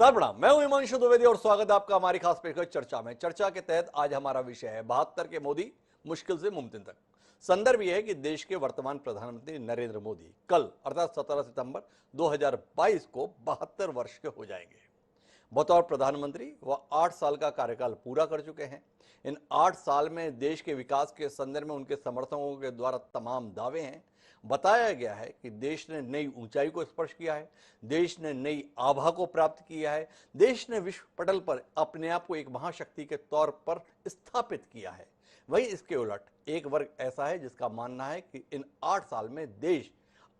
प्रणाम, मैं हूं हिमांशु द्विवेदी और स्वागत है आपका हमारी खास पेशकश चर्चा में। चर्चा के तहत आज हमारा विषय है 72 के मोदी मुश्किल से मुमकिन तक। संदर्भ यह है कि देश के वर्तमान प्रधानमंत्री नरेंद्र मोदी कल अर्थात 17 सितंबर 2022 को 72 वर्ष के हो जाएंगे। बतौर प्रधानमंत्री वह 8 साल का कार्यकाल पूरा कर चुके हैं। इन 8 साल में देश के विकास के संदर्भ में उनके समर्थकों के द्वारा तमाम दावे हैं। बताया गया है कि देश ने नई ऊंचाई को स्पर्श किया है, देश ने नई आभा को प्राप्त किया है, देश ने विश्व पटल पर अपने आप को एक महाशक्ति के तौर पर स्थापित किया है। वहीं इसके उलट एक वर्ग ऐसा है जिसका मानना है कि इन 8 साल में देश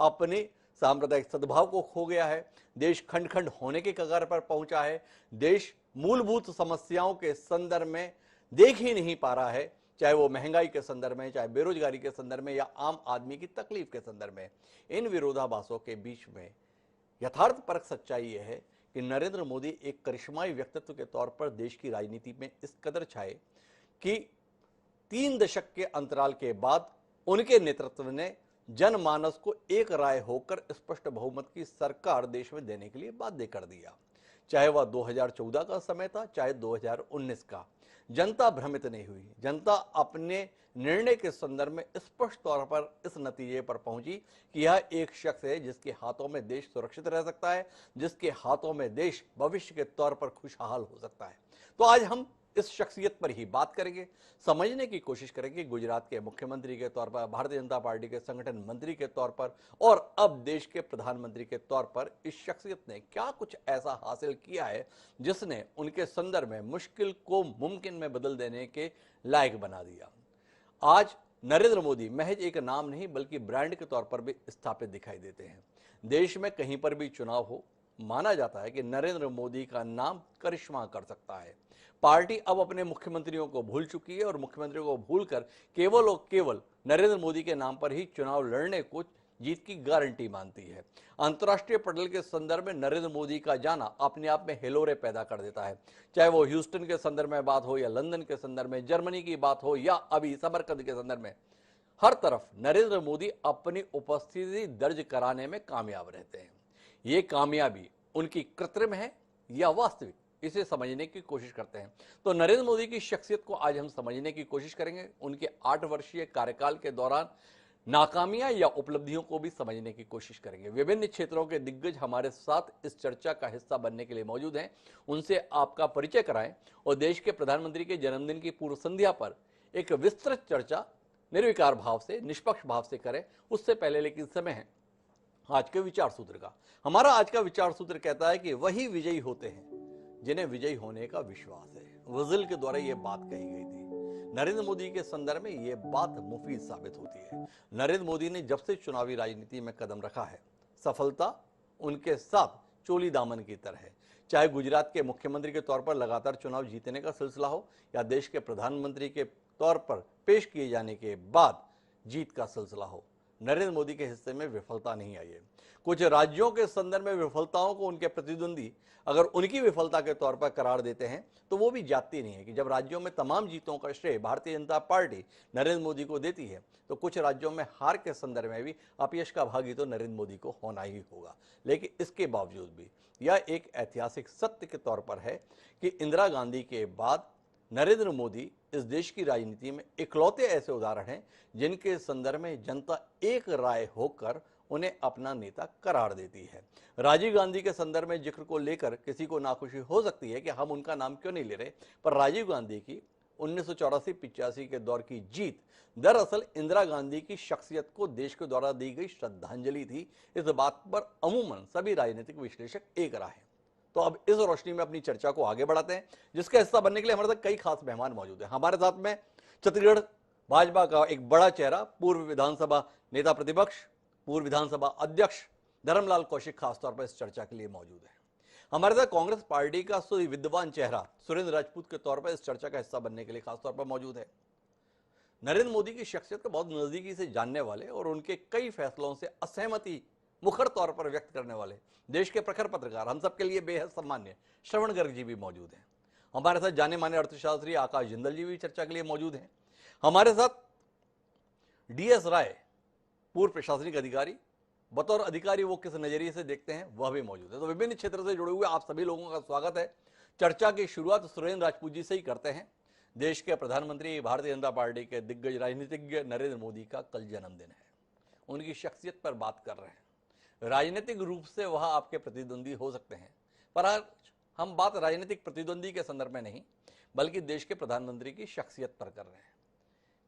अपने सांप्रदायिक सद्भाव को खो गया है, देश खंड खंड होने के कगार पर पहुंचा है, देश मूलभूत समस्याओं के संदर्भ में देख ही नहीं पा रहा है, चाहे वो महंगाई के संदर्भ में, चाहे बेरोजगारी के संदर्भ में या आम आदमी की तकलीफ के संदर्भ में। इन विरोधाभासों के बीच में यथार्थपरक सच्चाई यह है कि नरेंद्र मोदी एक करिश्माई व्यक्तित्व के तौर पर देश की राजनीति में इस कदर छाए कि 3 दशक के अंतराल के बाद उनके नेतृत्व ने जनमानस को एक राय होकर स्पष्ट बहुमत की सरकार देश में देने के लिए बाध्य कर दिया। चाहे वह 2014 का समय था, चाहे 2019 का, जनता भ्रमित नहीं हुई। जनता अपने निर्णय के संदर्भ में स्पष्ट तौर पर इस नतीजे पर पहुंची कि यह एक शख्स है जिसके हाथों में देश सुरक्षित रह सकता है, जिसके हाथों में देश भविष्य के तौर पर खुशहाल हो सकता है। तो आज हम इस शख्सियत पर ही बात करेंगे, समझने की कोशिश करेंगे गुजरात के मुख्यमंत्री के तौर पर, भारतीय जनता पार्टी के संगठन मंत्री के तौर पर और अब देश के प्रधानमंत्री के तौर पर इस शख्सियत ने क्या कुछ ऐसा हासिल किया है जिसने उनके संदर्भ में मुश्किल को मुमकिन में बदल देने के लायक बना दिया। आज नरेंद्र मोदी महज एक नाम नहीं बल्कि ब्रांड के तौर पर भी स्थापित दिखाई देते हैं। देश में कहीं पर भी चुनाव हो, माना जाता है कि नरेंद्र मोदी का नाम करिश्मा कर सकता है। पार्टी अब अपने मुख्यमंत्रियों को भूल चुकी है और मुख्यमंत्रियों को भूलकर केवल और केवल नरेंद्र मोदी के नाम पर ही चुनाव लड़ने को जीत की गारंटी मानती है। अंतर्राष्ट्रीय पटल के संदर्भ में नरेंद्र मोदी का जाना अपने आप में हिलोरे पैदा कर देता है। चाहे वो ह्यूस्टन के संदर्भ में बात हो या लंदन के संदर्भ में, जर्मनी की बात हो या अभी समरकंद के संदर्भ में, हर तरफ नरेंद्र मोदी अपनी उपस्थिति दर्ज कराने में कामयाब रहते हैं। ये कामयाबी उनकी कृत्रिम है या वास्तविक, इसे समझने की कोशिश करते हैं। तो नरेंद्र मोदी की शख्सियत को आज हम समझने की कोशिश करेंगे, उनके 8 वर्षीय कार्यकाल के दौरान नाकामियां या उपलब्धियों को भी समझने की कोशिश करेंगे। विभिन्न क्षेत्रों के दिग्गज हमारे साथ इस चर्चा का हिस्सा बनने के लिए मौजूद हैं। उनसे आपका परिचय कराएं और देश के प्रधानमंत्री के जन्मदिन की पूर्व संध्या पर एक विस्तृत चर्चा निर्विकार भाव से, निष्पक्ष भाव से करें। उससे पहले लेकिन समय है आज के विचार सूत्र का। हमारा आज का विचार सूत्र कहता है कि वही विजयी होते हैं जिन्हें विजयी होने का विश्वास है। वजील के द्वारा यह बात कही गई थी। नरेंद्र मोदी के संदर्भ में यह बात मुफीद साबित होती है। नरेंद्र मोदी ने जब से चुनावी राजनीति में कदम रखा है, सफलता उनके साथ चोली दामन की तरह है। चाहे गुजरात के मुख्यमंत्री के तौर पर लगातार चुनाव जीतने का सिलसिला हो या देश के प्रधानमंत्री के तौर पर पेश किए जाने के बाद जीत का सिलसिला हो, नरेंद्र मोदी के हिस्से में विफलता नहीं आई है। कुछ राज्यों के संदर्भ में विफलताओं को उनके प्रतिद्वंदी अगर उनकी विफलता के तौर पर करार देते हैं तो वो भी जाती नहीं है कि जब राज्यों में तमाम जीतों का श्रेय भारतीय जनता पार्टी नरेंद्र मोदी को देती है तो कुछ राज्यों में हार के संदर्भ में भी अपयश का भागी तो नरेंद्र मोदी को होना ही होगा। लेकिन इसके बावजूद भी यह एक ऐतिहासिक सत्य के तौर पर है कि इंदिरा गांधी के बाद नरेंद्र मोदी इस देश की राजनीति में इकलौते ऐसे उदाहरण हैं जिनके संदर्भ में जनता एक राय होकर उन्हें अपना नेता करार देती है। राजीव गांधी के संदर्भ में जिक्र को लेकर किसी को नाखुशी हो सकती है कि हम उनका नाम क्यों नहीं ले रहे, पर राजीव गांधी की 1984-85 के दौर की जीत दरअसल इंदिरा गांधी की शख्सियत को देश के द्वारा दी गई श्रद्धांजलि थी। इस बात पर अमूमन सभी राजनीतिक विश्लेषक एक राय हैं। तो अब इस रोशनी में अपनी चर्चा को आगे बढ़ाते हैं, जिसका हिस्सा बनने के लिए हमारे साथ कई खास मेहमान मौजूद हैं। हमारे साथ में छत्तीसगढ़ भाजपा का एक बड़ा चेहरा, पूर्व विधानसभा नेता प्रतिपक्ष, पूर्व विधानसभा अध्यक्ष धर्मलाल कौशिक खासतौर पर इस चर्चा के लिए मौजूद है। हमारे साथ कांग्रेस पार्टी का सुविद्वान चेहरा सुरेंद्र राजपूत के तौर पर इस चर्चा का हिस्सा बनने के लिए खासतौर पर मौजूद है। नरेंद्र मोदी की शख्सियत को बहुत नजदीकी से जानने वाले और उनके कई फैसलों से असहमति मुखर तौर पर व्यक्त करने वाले देश के प्रखर पत्रकार, हम सबके लिए बेहद सम्मान्य श्रवण गर्ग जी भी मौजूद हैं। हमारे साथ जाने माने अर्थशास्त्री आकाश जिंदल जी भी चर्चा के लिए मौजूद हैं। हमारे साथ DS राय, पूर्व प्रशासनिक अधिकारी, बतौर अधिकारी वो किस नजरिए से देखते हैं वह भी मौजूद है। तो विभिन्न क्षेत्र से जुड़े हुए आप सभी लोगों का स्वागत है। चर्चा की शुरुआत सुरेंद्र राजपूत जी से ही करते हैं। देश के प्रधानमंत्री, भारतीय जनता पार्टी के दिग्गज राजनीतिज्ञ नरेंद्र मोदी का कल जन्मदिन है। उनकी शख्सियत पर बात कर रहे हैं। राजनीतिक रूप से वह आपके प्रतिद्वंदी हो सकते हैं, पर आज हम बात राजनीतिक प्रतिद्वंदी के संदर्भ में नहीं बल्कि देश के प्रधानमंत्री की शख्सियत पर कर रहे हैं।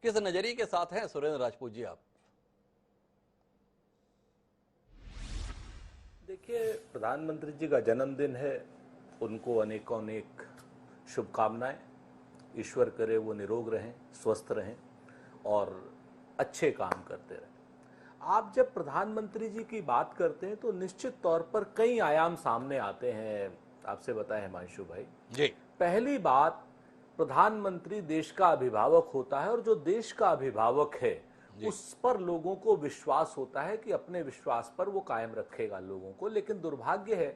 किस नजरिए के साथ हैं सुरेंद्र राजपूत जी आप? देखिए, प्रधानमंत्री जी का जन्मदिन है, उनको अनेकों अनेक शुभकामनाएं। ईश्वर करे वो निरोग रहें, स्वस्थ रहें और अच्छे काम करते रहें। आप जब प्रधानमंत्री जी की बात करते हैं तो निश्चित तौर पर कई आयाम सामने आते हैं। आपसे बताएं हिमांशु भाई जी, पहली बात, प्रधानमंत्री देश का अभिभावक होता है और जो देश का अभिभावक है उस पर लोगों को विश्वास होता है कि अपने विश्वास पर वो कायम रखेगा लोगों को। लेकिन दुर्भाग्य है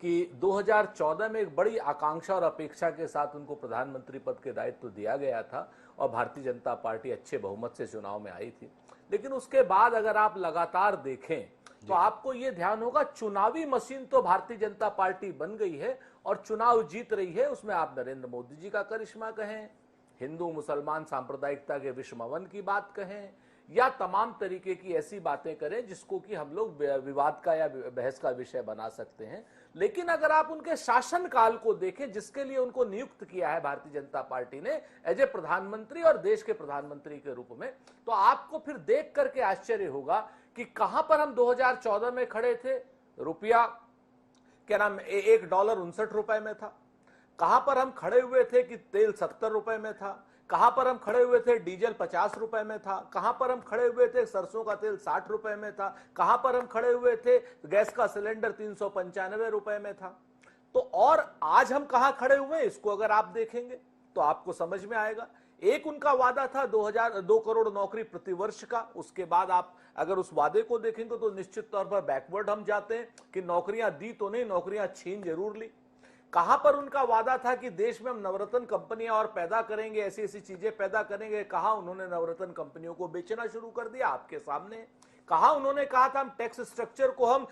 कि 2014 में एक बड़ी आकांक्षा और अपेक्षा के साथ उनको प्रधानमंत्री पद के दायित्व दिया गया था और भारतीय जनता पार्टी अच्छे बहुमत से चुनाव में आई थी। लेकिन उसके बाद अगर आप लगातार देखें तो आपको ये ध्यान होगा, चुनावी मशीन तो भारतीय जनता पार्टी बन गई है और चुनाव जीत रही है। उसमें आप नरेंद्र मोदी जी का करिश्मा कहें, हिंदू मुसलमान सांप्रदायिकता के विषमवन की बात कहें, या तमाम तरीके की ऐसी बातें करें जिसको कि हम लोग विवाद का या बहस का विषय बना सकते हैं। लेकिन अगर आप उनके शासन काल को देखें, जिसके लिए उनको नियुक्त किया है भारतीय जनता पार्टी ने एज ए प्रधानमंत्री और देश के प्रधानमंत्री के रूप में, तो आपको फिर देख करके आश्चर्य होगा कि कहां पर हम 2014 में खड़े थे। रुपया क्या नाम, $1 59 रुपए में था। कहां पर हम खड़े हुए थे कि तेल 70 रुपए में था। कहां पर हम खड़े हुए थे, डीजल 50 रुपए में था। कहां पर हम खड़े हुए थे, सरसों का तेल 60 रुपए में था। कहां पर हम खड़े हुए थे, गैस का सिलेंडर 395 रुपए में था। तो और आज हम कहां खड़े हुए, इसको अगर आप देखेंगे तो आपको समझ में आएगा। एक उनका वादा था 2 करोड़ नौकरी प्रतिवर्ष का। उसके बाद आप अगर उस वादे को देखेंगे तो निश्चित तौर पर बैकवर्ड हम जाते हैं कि नौकरियां दी तो नहीं, नौकरियां छीन जरूर ली। कहां पर उनका वादा था कि देश में हम नवरत्न कंपनियां और पैदा करेंगे, ऐसी ऐसी चीजें पैदा करेंगे। कहां उन्होंने नवरत्न कंपनियों को बेचना शुरू कर दिया, आपके सामने। कहां उन्होंने कहा था हम टैक्स स्ट्रक्चर को हम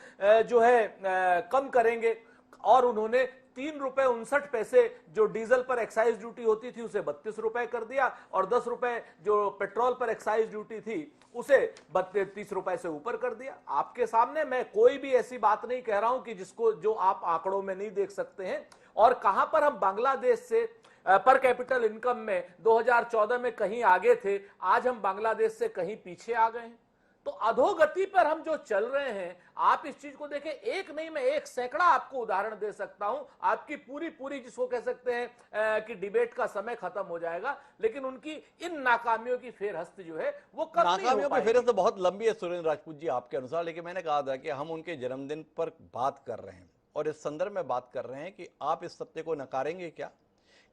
कम करेंगे, और उन्होंने 3 रुपए 59 पैसे जो डीजल पर एक्साइज ड्यूटी होती थी उसे 32 रुपए कर दिया, और 10 रुपए जो पेट्रोल पर एक्साइज ड्यूटी थी उसे 30 रुपए से ऊपर कर दिया। आपके सामने, मैं कोई भी ऐसी बात नहीं कह रहा हूं कि जिसको जो आप आंकड़ों में नहीं देख सकते हैं। और कहां पर हम बांग्लादेश से पर कैपिटल इनकम में 2014 में कहीं आगे थे, आज हम बांग्लादेश से कहीं पीछे आ गए हैं। तो अधोगति पर हम जो चल रहे हैं, आप इस चीज को देखें। एक नहीं, मैं 1 सैकड़ा आपको उदाहरण दे सकता हूं। आपकी पूरी जिसको कह सकते हैं कि डिबेट का समय खत्म हो जाएगा, लेकिन उनकी इन नाकामियों की फेरहस्त जो है वो कम नहीं हो नाकामियों की पाएगी। फेहरिस्त बहुत लंबी है सुरेंद्र राजपूत जी आपके अनुसार। लेकिन मैंने कहा था कि हम उनके जन्मदिन पर बात कर रहे हैं और इस संदर्भ में बात कर रहे हैं कि आप इस सत्य को नकारेंगे क्या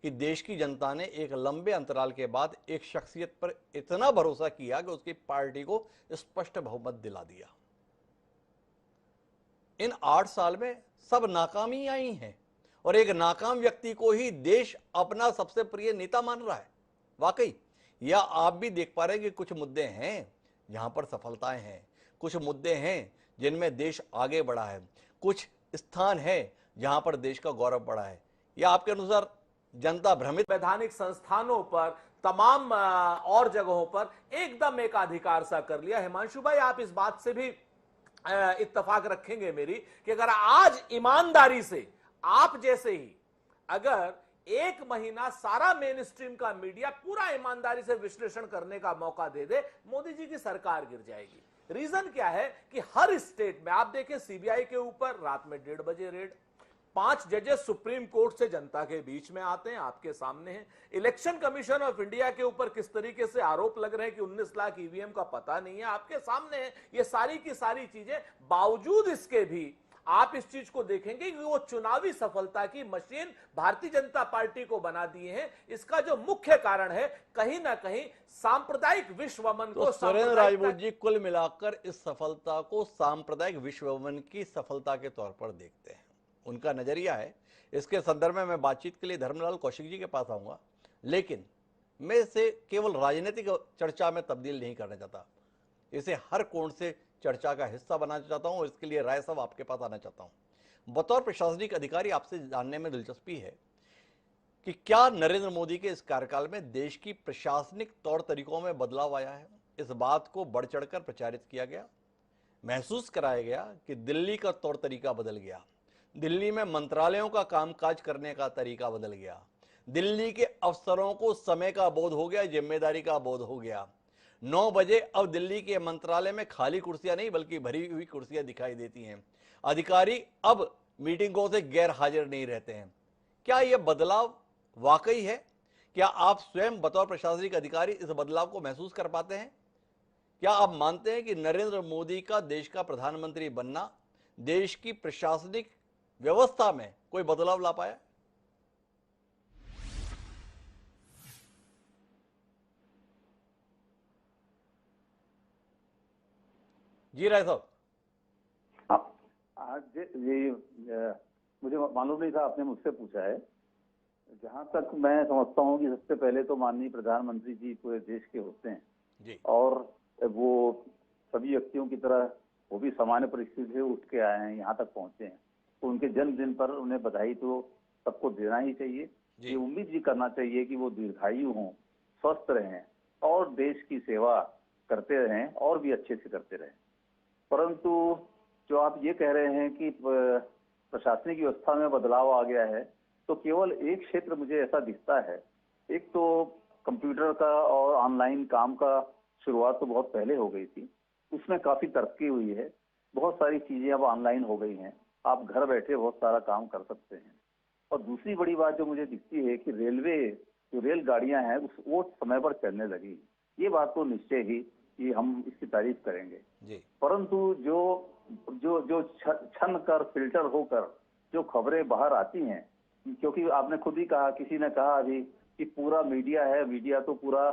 कि देश की जनता ने एक लंबे अंतराल के बाद एक शख्सियत पर इतना भरोसा किया कि उसकी पार्टी को स्पष्ट बहुमत दिला दिया। इन 8 साल में सब नाकामी आई हैं और एक नाकाम व्यक्ति को ही देश अपना सबसे प्रिय नेता मान रहा है। वाकई, या आप भी देख पा रहे हैं कि कुछ मुद्दे हैं जहां पर सफलताएं हैं, कुछ मुद्दे हैं जिनमें देश आगे बढ़ा है, कुछ स्थान है जहां पर देश का गौरव बढ़ा है, या आपके अनुसार जनता भ्रमित? वैधानिक संस्थानों पर, तमाम और जगहों पर एकदम एकाधिकार सा कर लिया। हिमांशु भाई, आप इस बात से भी इत्तेफाक रखेंगे मेरी कि अगर आज ईमानदारी से आप जैसे ही अगर 1 महीना सारा मेन स्ट्रीम का मीडिया पूरा ईमानदारी से विश्लेषण करने का मौका दे दे, मोदी जी की सरकार गिर जाएगी। रीजन क्या है कि हर स्टेट में आप देखें, सीबीआई के ऊपर रात में 1:30 बजे रेड, 5 जजेस सुप्रीम कोर्ट से जनता के बीच में आते हैं, आपके सामने हैं। इलेक्शन कमीशन ऑफ इंडिया के ऊपर किस तरीके से आरोप लग रहे हैं कि 19 लाख ईवीएम का पता नहीं है, आपके सामने है। ये सारी की सारी चीजें, बावजूद इसके भी आप इस चीज को देखेंगे कि वो चुनावी सफलता की मशीन भारतीय जनता पार्टी को बना दिए हैं। इसका जो मुख्य कारण है, कहीं ना कहीं सांप्रदायिक विश्वमन को। सुरेंद्र राजपूत जी कुल मिलाकर इस सफलता को सांप्रदायिक विश्वमन की सफलता के तौर पर देखते हैं, उनका नजरिया है। इसके संदर्भ में मैं बातचीत के लिए धर्मलाल कौशिक जी के पास आऊंगा, लेकिन मैं इसे केवल राजनीतिक चर्चा में तब्दील नहीं करना चाहता। इसे हर कोण से चर्चा का हिस्सा बनाना चाहता हूं और इसके लिए राय साहब आपके पास आना चाहता हूं। बतौर प्रशासनिक अधिकारी आपसे जानने में दिलचस्पी है कि क्या नरेंद्र मोदी के इस कार्यकाल में देश की प्रशासनिक तौर तरीकों में बदलाव आया है। इस बात को बढ़ चढ़कर प्रचारित किया गया, महसूस कराया गया कि दिल्ली का तौर तरीका बदल गया, दिल्ली में मंत्रालयों का कामकाज करने का तरीका बदल गया, दिल्ली के अफसरों को समय का बोध हो गया, जिम्मेदारी का बोध हो गया। 9 बजे अब दिल्ली के मंत्रालय में खाली कुर्सियां नहीं बल्कि भरी हुई कुर्सियां दिखाई देती हैं। अधिकारी अब मीटिंगों से गैर हाजिर नहीं रहते हैं। क्या यह बदलाव वाकई है? क्या आप स्वयं बतौर प्रशासनिक अधिकारी इस बदलाव को महसूस कर पाते हैं? क्या आप मानते हैं कि नरेंद्र मोदी का देश का प्रधानमंत्री बनना देश की प्रशासनिक व्यवस्था में कोई बदलाव ला पाया? जी राय साहब। आज मुझे मालूम नहीं था, आपने मुझसे पूछा है। जहां तक मैं समझता हूं कि सबसे पहले तो माननीय प्रधानमंत्री जी पूरे देश के होते हैं जी। और वो सभी व्यक्तियों की तरह वो भी सामान्य परिस्थिति से उठ के आए हैं, यहाँ तक पहुंचे हैं। तो उनके जन्मदिन पर उन्हें बधाई तो सबको देना ही चाहिए। ये उम्मीद भी करना चाहिए कि वो दीर्घायु हों, स्वस्थ रहें और देश की सेवा करते रहें और भी अच्छे से करते रहें। परंतु जो आप ये कह रहे हैं कि प्रशासनिक व्यवस्था में बदलाव आ गया है, तो केवल एक क्षेत्र मुझे ऐसा दिखता है। एक तो कंप्यूटर का और ऑनलाइन काम का शुरुआत तो बहुत पहले हो गई थी, उसमें काफी तरक्की हुई है, बहुत सारी चीजें अब ऑनलाइन हो गई हैं, आप घर बैठे बहुत सारा काम कर सकते हैं। और दूसरी बड़ी बात जो मुझे दिखती है कि रेलवे जो रेलगाड़ियां हैं वो समय पर चलने लगी। ये बात तो निश्चय ही कि हम इसकी तारीफ करेंगे जी। परंतु जो जो जो छन कर फिल्टर होकर जो खबरें बाहर आती हैं, क्योंकि आपने खुद ही कहा, किसी ने कहा अभी कि पूरा मीडिया है, मीडिया तो पूरा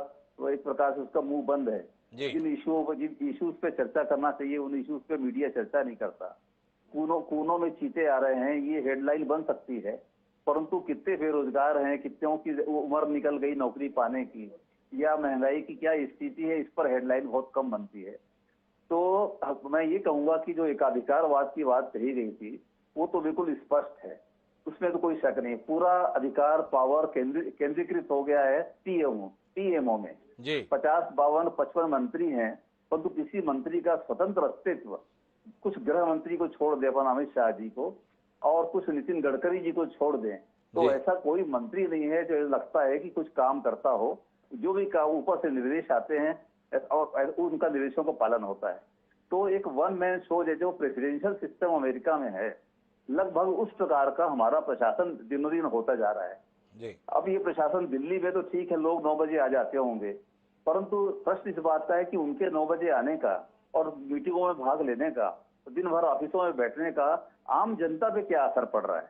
एक प्रकार से उसका मुंह बंद है। जिन इश्यूज पे चर्चा करना चाहिए उन इश्यूज पे मीडिया चर्चा नहीं करता। कोनों में चीते आ रहे हैं, ये हेडलाइन बन सकती है, परंतु कितने बेरोजगार हैं, कितनों की उम्र निकल गई नौकरी पाने की, या महंगाई की क्या स्थिति है, इस पर हेडलाइन बहुत कम बनती है। तो मैं ये कहूंगा कि जो एकाधिकारवाद की बात कही गई थी वो तो बिल्कुल स्पष्ट है, उसमें तो कोई शक नहीं। पूरा अधिकार पावर केंद्रीकृत हो गया है पीएमओ में। 50, 52, 55 मंत्री हैं, परंतु किसी मंत्री का स्वतंत्र अस्तित्व, कुछ गृह मंत्री को छोड़ दे अपन अमित शाह जी को और कुछ नितिन गडकरी जी को छोड़ दें, तो ऐसा कोई मंत्री नहीं है जो लगता है कि कुछ काम करता हो। जो भी काम ऊपर से निर्देश आते हैं और उनका निर्देशों का पालन होता है। तो एक वन मैन शो जो प्रेसिडेंशियल सिस्टम अमेरिका में है, लगभग उस प्रकार का हमारा प्रशासन दिनों दिन होता जा रहा है जी। अब ये प्रशासन दिल्ली में तो ठीक है, लोग 9 बजे आ जाते होंगे, परंतु प्रश्न इस बात का है कि उनके 9 बजे आने का और मीटिंगों में भाग लेने का, दिन भर ऑफिसों में बैठने का आम जनता पे क्या असर पड़ रहा है।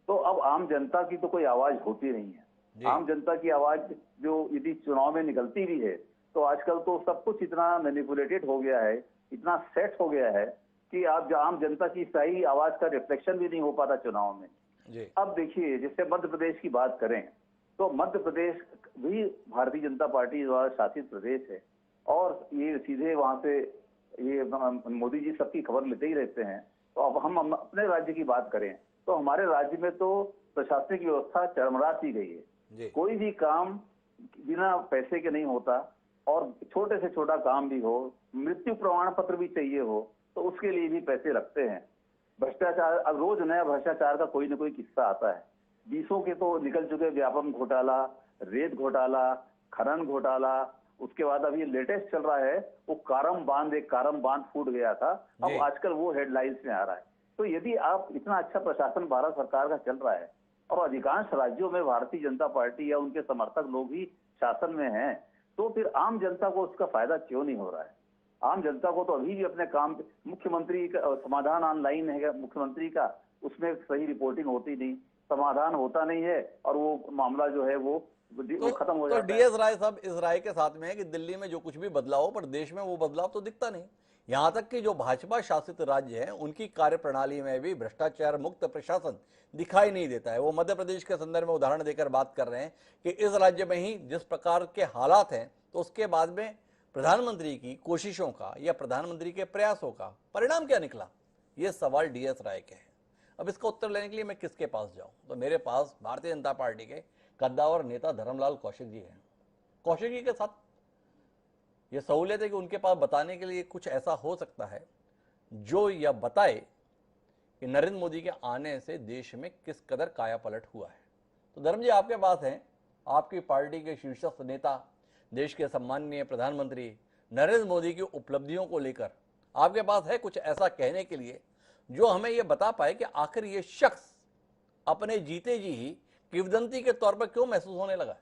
तो अब आम जनता की तो कोई आवाज होती नहीं है। आम जनता की आवाज जो यदि चुनाव में निकलती भी है तो आजकल तो सब कुछ इतना मैनिपुलेटेड हो गया है, इतना सेट हो गया है कि आप आम जनता की सही आवाज का रिफ्लेक्शन भी नहीं हो पाता चुनाव में जी। अब देखिए, जैसे मध्य प्रदेश की बात करें तो मध्य प्रदेश भी भारतीय जनता पार्टी द्वारा शासित प्रदेश है और ये सीधे वहां से ये मोदी जी सबकी खबर लेते ही रहते हैं। तो अब हम अपने राज्य की बात करें तो हमारे राज्य में तो प्रशासनिक व्यवस्था चरमरा सी गई है। कोई भी काम बिना पैसे के नहीं होता और छोटे से छोटा काम भी हो, मृत्यु प्रमाण पत्र भी चाहिए हो तो उसके लिए भी पैसे लगते हैं। भ्रष्टाचार, अब रोज नया भ्रष्टाचार का कोई न कोई किस्सा आता है। 20 के तो निकल चुके, व्यापम घोटाला, रेत घोटाला, खनन घोटाला, उसके बाद अभी लेटेस्ट चल रहा है वो एक कारम बांध फूट गया था, अब आजकल वो हेडलाइंस में आ रहा है। तो यदि आप इतना अच्छा प्रशासन भारत सरकार का चल रहा है और अधिकांश राज्यों में भारतीय जनता पार्टी या उनके समर्थक लोग ही शासन में हैं, तो फिर आम जनता को उसका फायदा क्यों नहीं हो रहा है। आम जनता को तो अभी भी अपने काम, मुख्यमंत्री का समाधान ऑनलाइन है मुख्यमंत्री का, उसमें सही रिपोर्टिंग होती नहीं, समाधान होता नहीं है और वो मामला जो है वो खत्म हो जाता है। डीएस राय साहब इस राय के साथ में है कि दिल्ली में जो कुछ भी बदलाव हो पर देश में वो बदलाव तो दिखता नहीं। यहां तक कि जो भाजपा शासित राज्य हैं उनकी कार्यप्रणाली में भी भ्रष्टाचार मुक्त प्रशासन दिखाई नहीं देता है। वो मध्य प्रदेश के संदर्भ में उदाहरण देकर बात कर रहे हैं कि इस राज्य में ही जिस प्रकार के हालात हैं तो उसके बाद में प्रधानमंत्री की कोशिशों का या प्रधानमंत्री के प्रयासों का परिणाम क्या निकला, ये सवाल डीएस राय के हैं। अब इसका उत्तर लेने के लिए मैं किसके पास जाऊं, तो मेरे पास भारतीय जनता पार्टी के कद्दावर नेता धर्मलाल कौशिक जी हैं। कौशिक जी के साथ ये सहूलियत है कि उनके पास बताने के लिए कुछ ऐसा हो सकता है जो यह बताए कि नरेंद्र मोदी के आने से देश में किस कदर काया पलट हुआ है। तो धर्म जी आपके पास हैं, आपकी पार्टी के शीर्षस्थ नेता, देश के सम्माननीय प्रधानमंत्री नरेंद्र मोदी की उपलब्धियों को लेकर आपके पास है कुछ ऐसा कहने के लिए जो हमें यह बता पाए कि आखिर ये शख्स अपने जीते जी ही किंवदंती के तौर पर क्यों महसूस होने लगा है?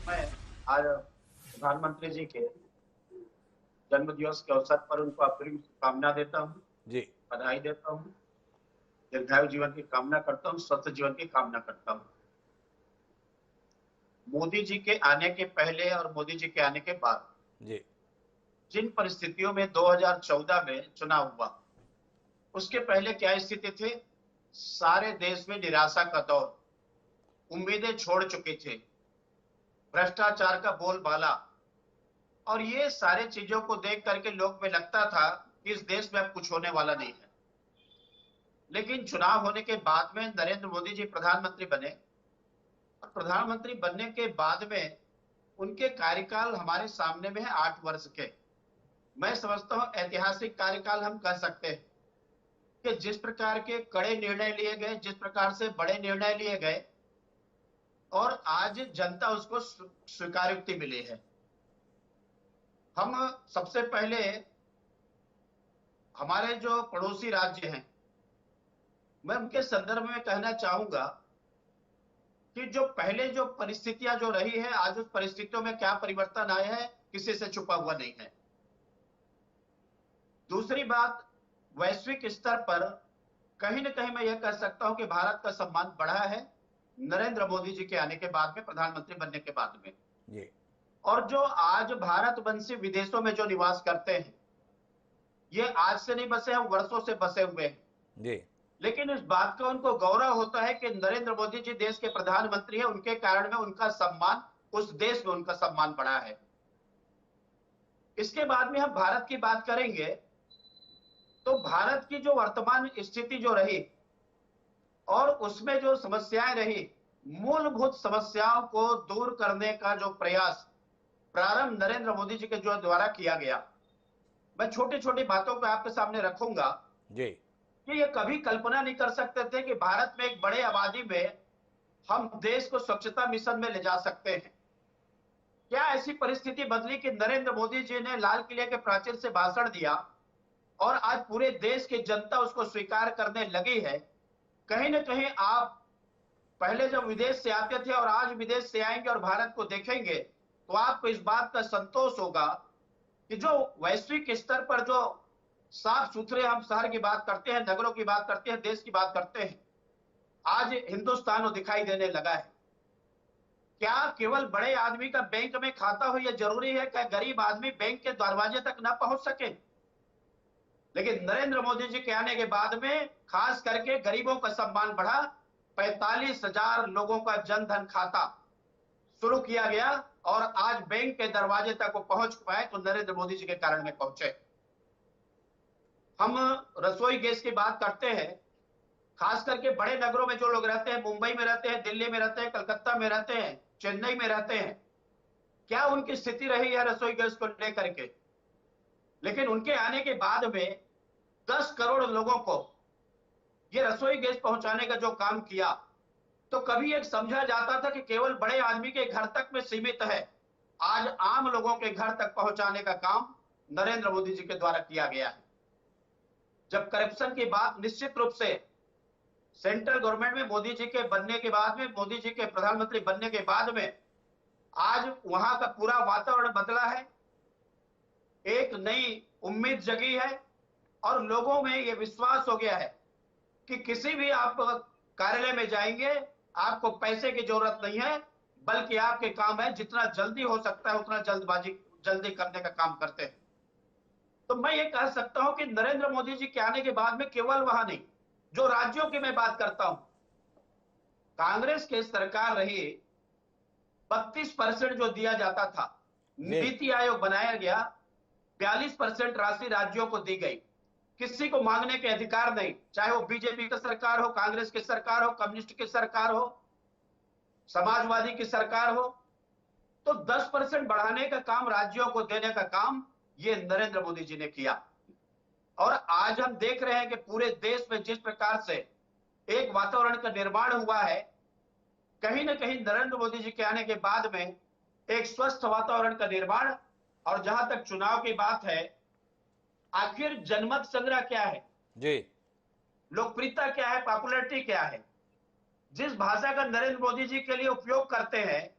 मैं आज प्रधानमंत्री जी के जन्म दिवस के अवसर पर उनको अग्रिम शुभकामना देता हूँ जी, बधाई देता हूँ, दीर्घायु जीवन की कामना करता हूँ, स्वस्थ जीवन की कामना करता हूँ। मोदी जी के आने के पहले और मोदी जी के आने के बाद जी, जिन परिस्थितियों में 2014 में चुनाव हुआ, उसके पहले क्या स्थिति थी? सारे देश में निराशा का दौर, उम्मीदें छोड़ चुके थे, भ्रष्टाचार का बोलबाला, और ये सारे चीजों को देख करके लोग में लगता था कि इस देश में अब कुछ होने वाला नहीं है। लेकिन चुनाव होने के बाद में नरेंद्र मोदी जी प्रधानमंत्री बने, और प्रधानमंत्री बनने के बाद में उनके कार्यकाल हमारे सामने में है 8 वर्ष के। मैं समझता हूं ऐतिहासिक कार्यकाल हम कह सकते हैं कि जिस प्रकार के कड़े निर्णय लिए गए, जिस प्रकार से बड़े निर्णय लिए गए, और आज जनता उसको स्वीकारोक्ति मिली है। हम सबसे पहले हमारे जो पड़ोसी राज्य हैं, मैं उनके संदर्भ में कहना चाहूंगा कि जो पहले जो परिस्थितियां जो रही है, आज उस परिस्थितियों में क्या परिवर्तन आए हैं किसी से छुपा हुआ नहीं है। दूसरी बात, वैश्विक स्तर पर कहीं ना कहीं मैं यह कह सकता हूं कि भारत का सम्मान बढ़ा है नरेंद्र मोदी जी के आने के बाद में, प्रधानमंत्री बनने के बाद में। जी, और जो आज भारतवंशी विदेशों में जो निवास करते हैं, ये आज से नहीं बसे हैं, वर्षों से बसे हुए हैं जी, लेकिन इस बात का उनको गौरव होता है कि नरेंद्र मोदी जी देश के प्रधानमंत्री हैं, उनके कारण में उनका सम्मान, उस देश में उनका सम्मान बढ़ा है। इसके बाद में हम भारत की बात करेंगे तो भारत की जो वर्तमान स्थिति जो रही और उसमें जो समस्याएं रही, मूलभूत समस्याओं को दूर करने का जो प्रयास प्रारंभ नरेंद्र मोदी जी के जो द्वारा किया गया, मैं छोटी छोटी बातों को आपके सामने रखूंगा जी, कि ये कभी कल्पना नहीं कर सकते थे कि भारत में एक बड़े आबादी में हम देश को स्वच्छता मिशन में ले जा सकते हैं। क्या ऐसी परिस्थिति बदली कि नरेंद्र मोदी जी ने लाल किले के प्राचीर से भाषण दिया और आज पूरे देश की जनता उसको स्वीकार करने लगी है। कहीं ना कहीं आप पहले जब विदेश से आते थे और आज विदेश से आएंगे और भारत को देखेंगे तो आपको इस बात का संतोष होगा कि जो वैश्विक स्तर पर जो साफ सुथरे हम शहर की बात करते हैं, नगरों की बात करते हैं, देश की बात करते हैं, आज हिंदुस्तान दिखाई देने लगा है। क्या केवल बड़े आदमी का बैंक में खाता हो यह जरूरी है? क्या गरीब आदमी बैंक के दरवाजे तक ना पहुंच सके? लेकिन नरेंद्र मोदी जी के आने के बाद में खास करके गरीबों का सम्मान बढ़ा। 45,000 लोगों का जनधन खाता शुरू किया गया और आज बैंक के दरवाजे तक वो पहुंच पाए तो नरेंद्र मोदी जी के कारण में पहुंचे। हम रसोई गैस की बात करते हैं, खास करके बड़े नगरों में जो लोग रहते हैं, मुंबई में रहते हैं, दिल्ली में रहते हैं, कलकत्ता में रहते हैं, चेन्नई में रहते हैं, क्या उनकी स्थिति रही है रसोई गैस को लेकर के? लेकिन उनके आने के बाद में 10 करोड़ लोगों को ये रसोई गैस पहुंचाने का जो काम किया, तो कभी एक समझा जाता था कि केवल बड़े आदमी के घर तक में सीमित है। आज आम लोगों के घर तक पहुंचाने का काम नरेंद्र मोदी जी के द्वारा किया गया है। जब करप्शन की बात, निश्चित रूप से सेंट्रल गवर्नमेंट में मोदी जी के बनने के बाद में, मोदी जी के प्रधानमंत्री बनने के बाद में आज वहां का पूरा वातावरण बदला है, एक नई उम्मीद जगी है और लोगों में यह विश्वास हो गया है कि किसी भी आप कार्यालय में जाएंगे, आपको पैसे की जरूरत नहीं है, बल्कि आपके काम है जितना जल्दी हो सकता है उतना जल्दी करने का काम करते हैं। तो मैं ये कह सकता हूं कि नरेंद्र मोदी जी के आने के बाद में केवल वहां नहीं, जो राज्यों की मैं बात करता हूं, कांग्रेस की सरकार रही 32% जो दिया जाता था, नीति आयोग बनाया गया, 42% राशि राज्यों को दी गई। किसी को मांगने के अधिकार नहीं, चाहे वो बीजेपी की सरकार हो, कांग्रेस की सरकार हो, कम्युनिस्ट की सरकार हो, समाजवादी की सरकार हो। तो 10% बढ़ाने का काम, राज्यों को देने का काम ये नरेंद्र मोदी जी ने किया। और आज हम देख रहे हैं कि पूरे देश में जिस प्रकार से एक वातावरण का निर्माण हुआ है, कहीं ना कहीं नरेंद्र मोदी जी के आने के बाद में एक स्वस्थ वातावरण का निर्माण। और जहां तक चुनाव की बात है, आखिर जनमत संग्रह क्या है जी, लोकप्रियता क्या है, पॉपुलैरिटी क्या है, जिस भाषा का नरेंद्र मोदी जी के लिए उपयोग करते हैं,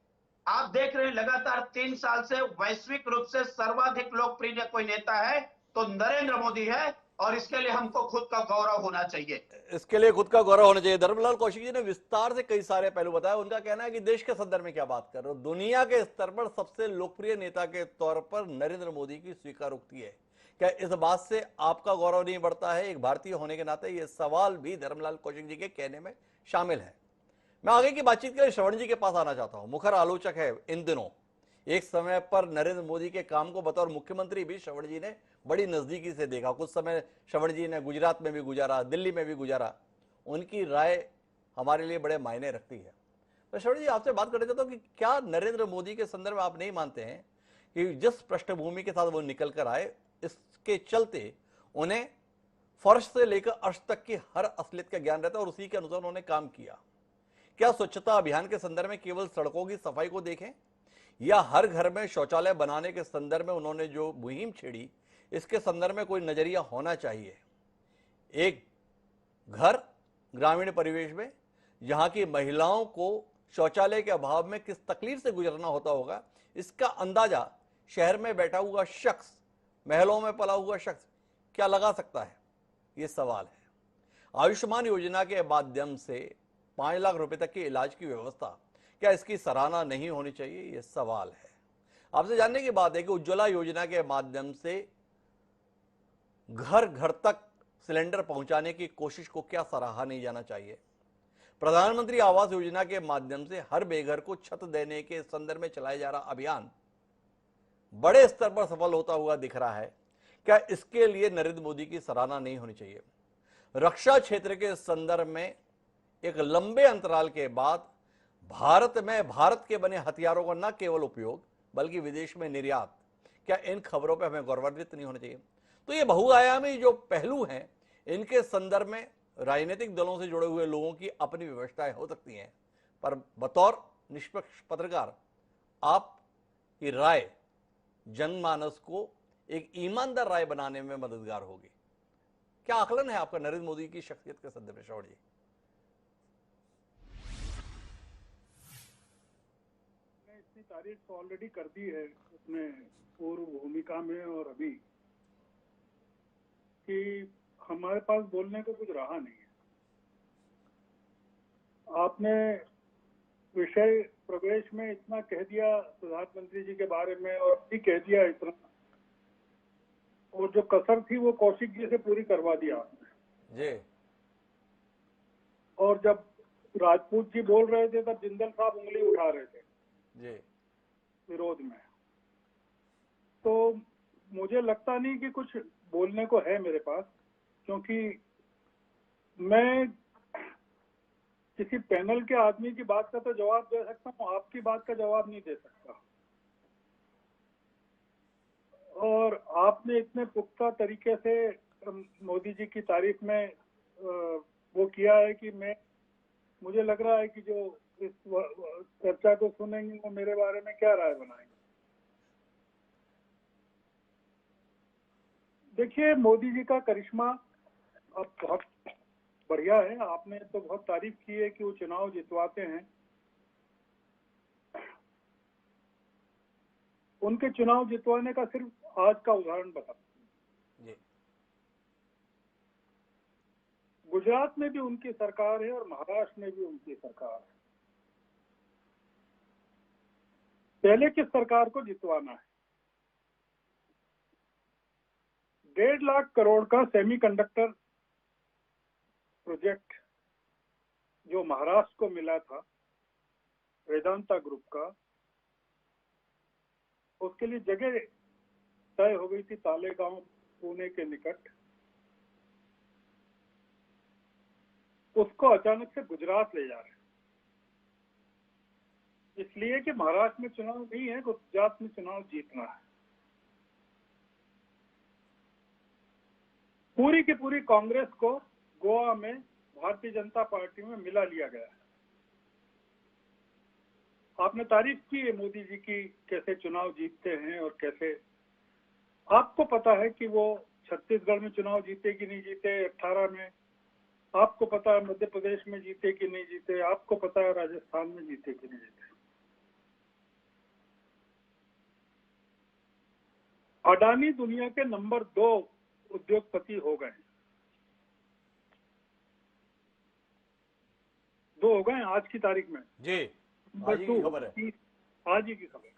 आप देख रहे हैं लगातार 3 साल से वैश्विक रूप से सर्वाधिक लोकप्रिय कोई नेता है तो नरेंद्र मोदी है। और इसके लिए हमको खुद का गौरव होना चाहिए। इसके लिए खुद का गौरव होना चाहिए। धर्मलाल कौशिक जी ने विस्तार से कई सारे पहलू बताया। उनका कहना है कि देश के संदर्भ में क्या बात कर रहे हो, दुनिया के स्तर पर सबसे लोकप्रिय नेता के तौर पर नरेंद्र मोदी की स्वीकारोक्ति है। क्या इस बात से आपका गौरव नहीं बढ़ता है एक भारतीय होने के नाते? यह सवाल भी धर्मलाल कौशिक जी के कहने में शामिल है। मैं आगे की बातचीत के लिए श्रवण जी के पास आना चाहता हूं। मुखर आलोचक है इन दिनों। एक समय पर नरेंद्र मोदी के काम को बतौर मुख्यमंत्री भी श्रवण जी ने बड़ी नजदीकी से देखा। कुछ समय श्रवण जी ने गुजरात में भी गुजारा, दिल्ली में भी गुजारा। उनकी राय हमारे लिए बड़े मायने रखती है। तो श्रवण जी, आपसे बात करना चाहता हूं कि क्या नरेंद्र मोदी के संदर्भ में आप नहीं मानते हैं कि जिस पृष्ठभूमि के साथ वो निकल कर आए, इसके चलते उन्हें फर्श से लेकर अर्श तक की हर असलियत का ज्ञान रहता है और उसी के अनुसार उन्होंने काम किया? क्या स्वच्छता अभियान के संदर्भ में केवल सड़कों की सफाई को देखें, या हर घर में शौचालय बनाने के संदर्भ में उन्होंने जो मुहिम छेड़ी, इसके संदर्भ में कोई नजरिया होना चाहिए? एक घर ग्रामीण परिवेश में जहां की महिलाओं को शौचालय के अभाव में किस तकलीफ से गुजरना होता होगा, इसका अंदाजा शहर में बैठा हुआ शख्स, महलों में पला हुआ शख्स क्या लगा सकता है? ये सवाल है। आयुष्मान योजना के माध्यम से 5 लाख रुपए तक के इलाज की व्यवस्था, क्या इसकी सराहना नहीं होनी चाहिए? यह सवाल है। आपसे जानने की बात है कि उज्ज्वला योजना के माध्यम से घर घर तक सिलेंडर पहुंचाने की कोशिश को क्या सराहा नहीं जाना चाहिए? प्रधानमंत्री आवास योजना के माध्यम से हर बेघर को छत देने के संदर्भ में चलाया जा रहा अभियान बड़े स्तर पर सफल होता हुआ दिख रहा है। क्या इसके लिए नरेंद्र मोदी की सराहना नहीं होनी चाहिए? रक्षा क्षेत्र के संदर्भ में एक लंबे अंतराल के बाद भारत में भारत के बने हथियारों का न केवल उपयोग बल्कि विदेश में निर्यात, क्या इन खबरों पर हमें गौरवान्वित नहीं होना चाहिए? तो ये बहुआयामी जो पहलू हैं, इनके संदर्भ में राजनीतिक दलों से जुड़े हुए लोगों की अपनी व्यवस्थाएं हो सकती हैं, पर बतौर निष्पक्ष पत्रकार आपकी राय जनमानस को एक ईमानदार राय बनाने में मददगार होगी। क्या आकलन है आपका नरेंद्र मोदी की शख्सियत के संदर्भ में श्रवण जी? इतनी तारीफ तो ऑलरेडी कर दी है अपने पूर्व भूमिका में और अभी, कि हमारे पास बोलने को कुछ रहा नहीं है। आपने विषय प्रवेश में इतना कह दिया प्रधानमंत्री जी के बारे में और भी कह दिया इतना, और जो कसर थी वो कौशिक जी से पूरी करवा दिया आपने जी। और जब राजपूत जी बोल रहे थे तब जिंदल साहब उंगली उठा रहे थे जी विरोध में। तो मुझे लगता नहीं कि कुछ बोलने को है मेरे पास, क्योंकि मैं किसी पैनल के आदमी की बात का तो जवाब दे सकता हूँ, आपकी बात का जवाब नहीं दे सकता। और आपने इतने पुख्ता तरीके से मोदी जी की तारीफ में वो किया है कि मुझे लग रहा है कि जो इस चर्चा को सुनेंगे वो मेरे बारे में क्या राय बनाएंगे। देखिए, मोदी जी का करिश्मा अब बहुत बढ़िया है। आपने तो बहुत तारीफ की है कि वो चुनाव जितवाते हैं। उनके चुनाव जितवाने का सिर्फ आज का उदाहरण बता। गुजरात में भी उनकी सरकार है और महाराष्ट्र में भी उनकी सरकार है। पहले किस सरकार को जितवाना है? 1.5 लाख करोड़ का सेमीकंडक्टर प्रोजेक्ट जो महाराष्ट्र को मिला था वेदांता ग्रुप का, उसके लिए जगह तय हो गई थी तालेगांव पुणे के निकट। उसको अचानक से गुजरात ले जा रहे हैं, इसलिए कि महाराष्ट्र में चुनाव नहीं है, गुजरात में चुनाव जीतना है। पूरी की पूरी कांग्रेस को गोवा में भारतीय जनता पार्टी में मिला लिया गया है। आपने तारीफ की है मोदी जी की, कैसे चुनाव जीतते हैं और कैसे। आपको पता है कि वो छत्तीसगढ़ में चुनाव जीते कि नहीं जीते 18 में, आपको पता है मध्य प्रदेश में जीते कि नहीं जीते, आपको पता है राजस्थान में जीते कि नहीं जीते। अडानी दुनिया के नंबर 2 उद्योगपति हो गए, 2 हो गए आज की तारीख में जी, नंबर आज ही की 2 खबर है। आज ही की खबर।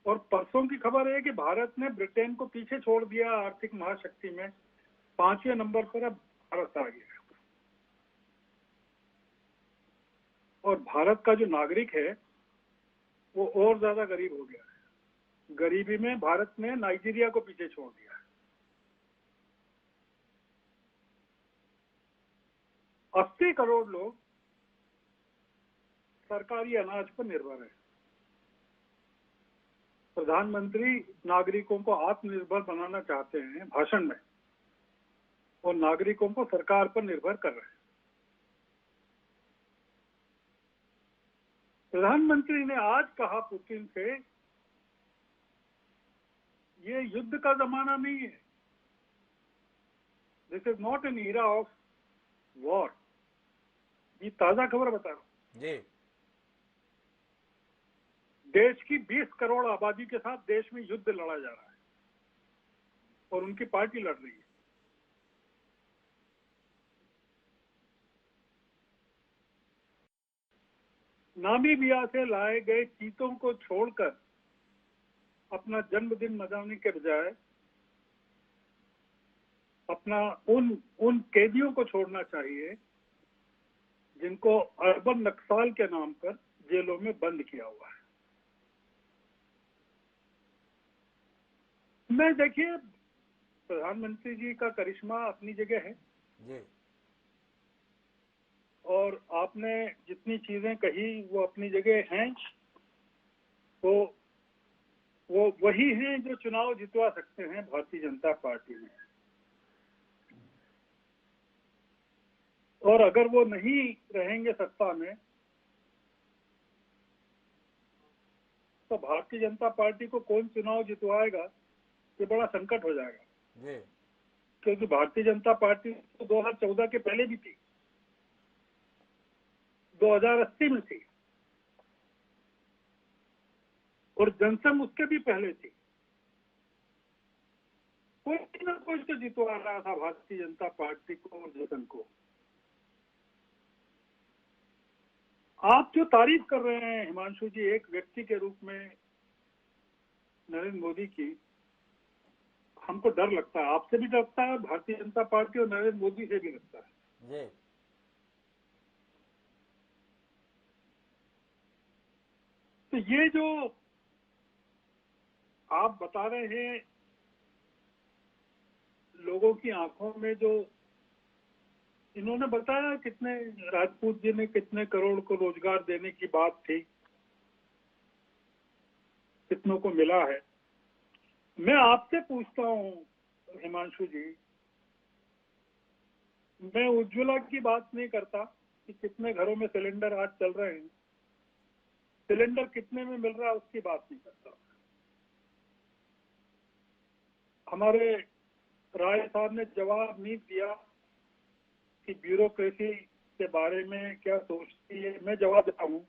और परसों की खबर है कि भारत ने ब्रिटेन को पीछे छोड़ दिया आर्थिक महाशक्ति में, 5वें नंबर पर अब भारत आ गया। और भारत का जो नागरिक है वो और ज्यादा गरीब हो गया है। गरीबी में भारत ने नाइजीरिया को पीछे छोड़ दिया है। 80 करोड़ लोग सरकारी अनाज पर निर्भर है। प्रधानमंत्री नागरिकों को आत्मनिर्भर बनाना चाहते हैं भाषण में, और नागरिकों को सरकार पर निर्भर कर रहे हैं। प्रधानमंत्री ने आज कहा पुतिन से, ये युद्ध का जमाना नहीं है, this is not an era of war. ये ताजा खबर बता रहा हूं। जी, देश की 20 करोड़ आबादी के साथ देश में युद्ध लड़ा जा रहा है और उनकी पार्टी लड़ रही है। नामीबिया से लाए गए चीतों को छोड़कर अपना जन्मदिन मनाने के बजाय अपना उन कैदियों को छोड़ना चाहिए जिनको अर्बन नक्सल के नाम पर जेलों में बंद किया हुआ है। मैं देखिए, प्रधानमंत्री जी का करिश्मा अपनी जगह है, जी, और आपने जितनी चीजें कही वो अपनी जगह हैं। तो वो वही हैं जो चुनाव जितवा सकते हैं भारतीय जनता पार्टी में। और अगर वो नहीं रहेंगे सत्ता में तो भारतीय जनता पार्टी को कौन चुनाव जितवाएगा, ये बड़ा संकट हो जाएगा। जी, क्योंकि भारतीय जनता पार्टी तो 2014 के पहले भी थी, 2080 में थी, और जनसंघ उसके भी पहले थी। कोई ना कोई तो जितवा रहा था भारतीय जनता पार्टी को और जनसंघ को। आप जो तारीफ कर रहे हैं हिमांशु जी एक व्यक्ति के रूप में नरेंद्र मोदी की, हमको डर लगता है, आपसे भी लगता है, भारतीय जनता पार्टी और नरेंद्र मोदी से भी लगता है। जी, तो ये जो आप बता रहे हैं, लोगों की आंखों में जो इन्होंने बताया, कितने राजपूत जी ने कितने करोड़ को रोजगार देने की बात थी, कितनों को मिला है। मैं आपसे पूछता हूं हिमांशु जी, मैं उज्ज्वला की बात नहीं करता कि कितने घरों में सिलेंडर आज चल रहे हैं, सिलेंडर कितने में मिल रहा है उसकी बात नहीं करता। हमारे राय साहब ने जवाब नहीं दिया कि ब्यूरोक्रेसी के बारे में क्या सोचती है। मैं जवाब देता हूं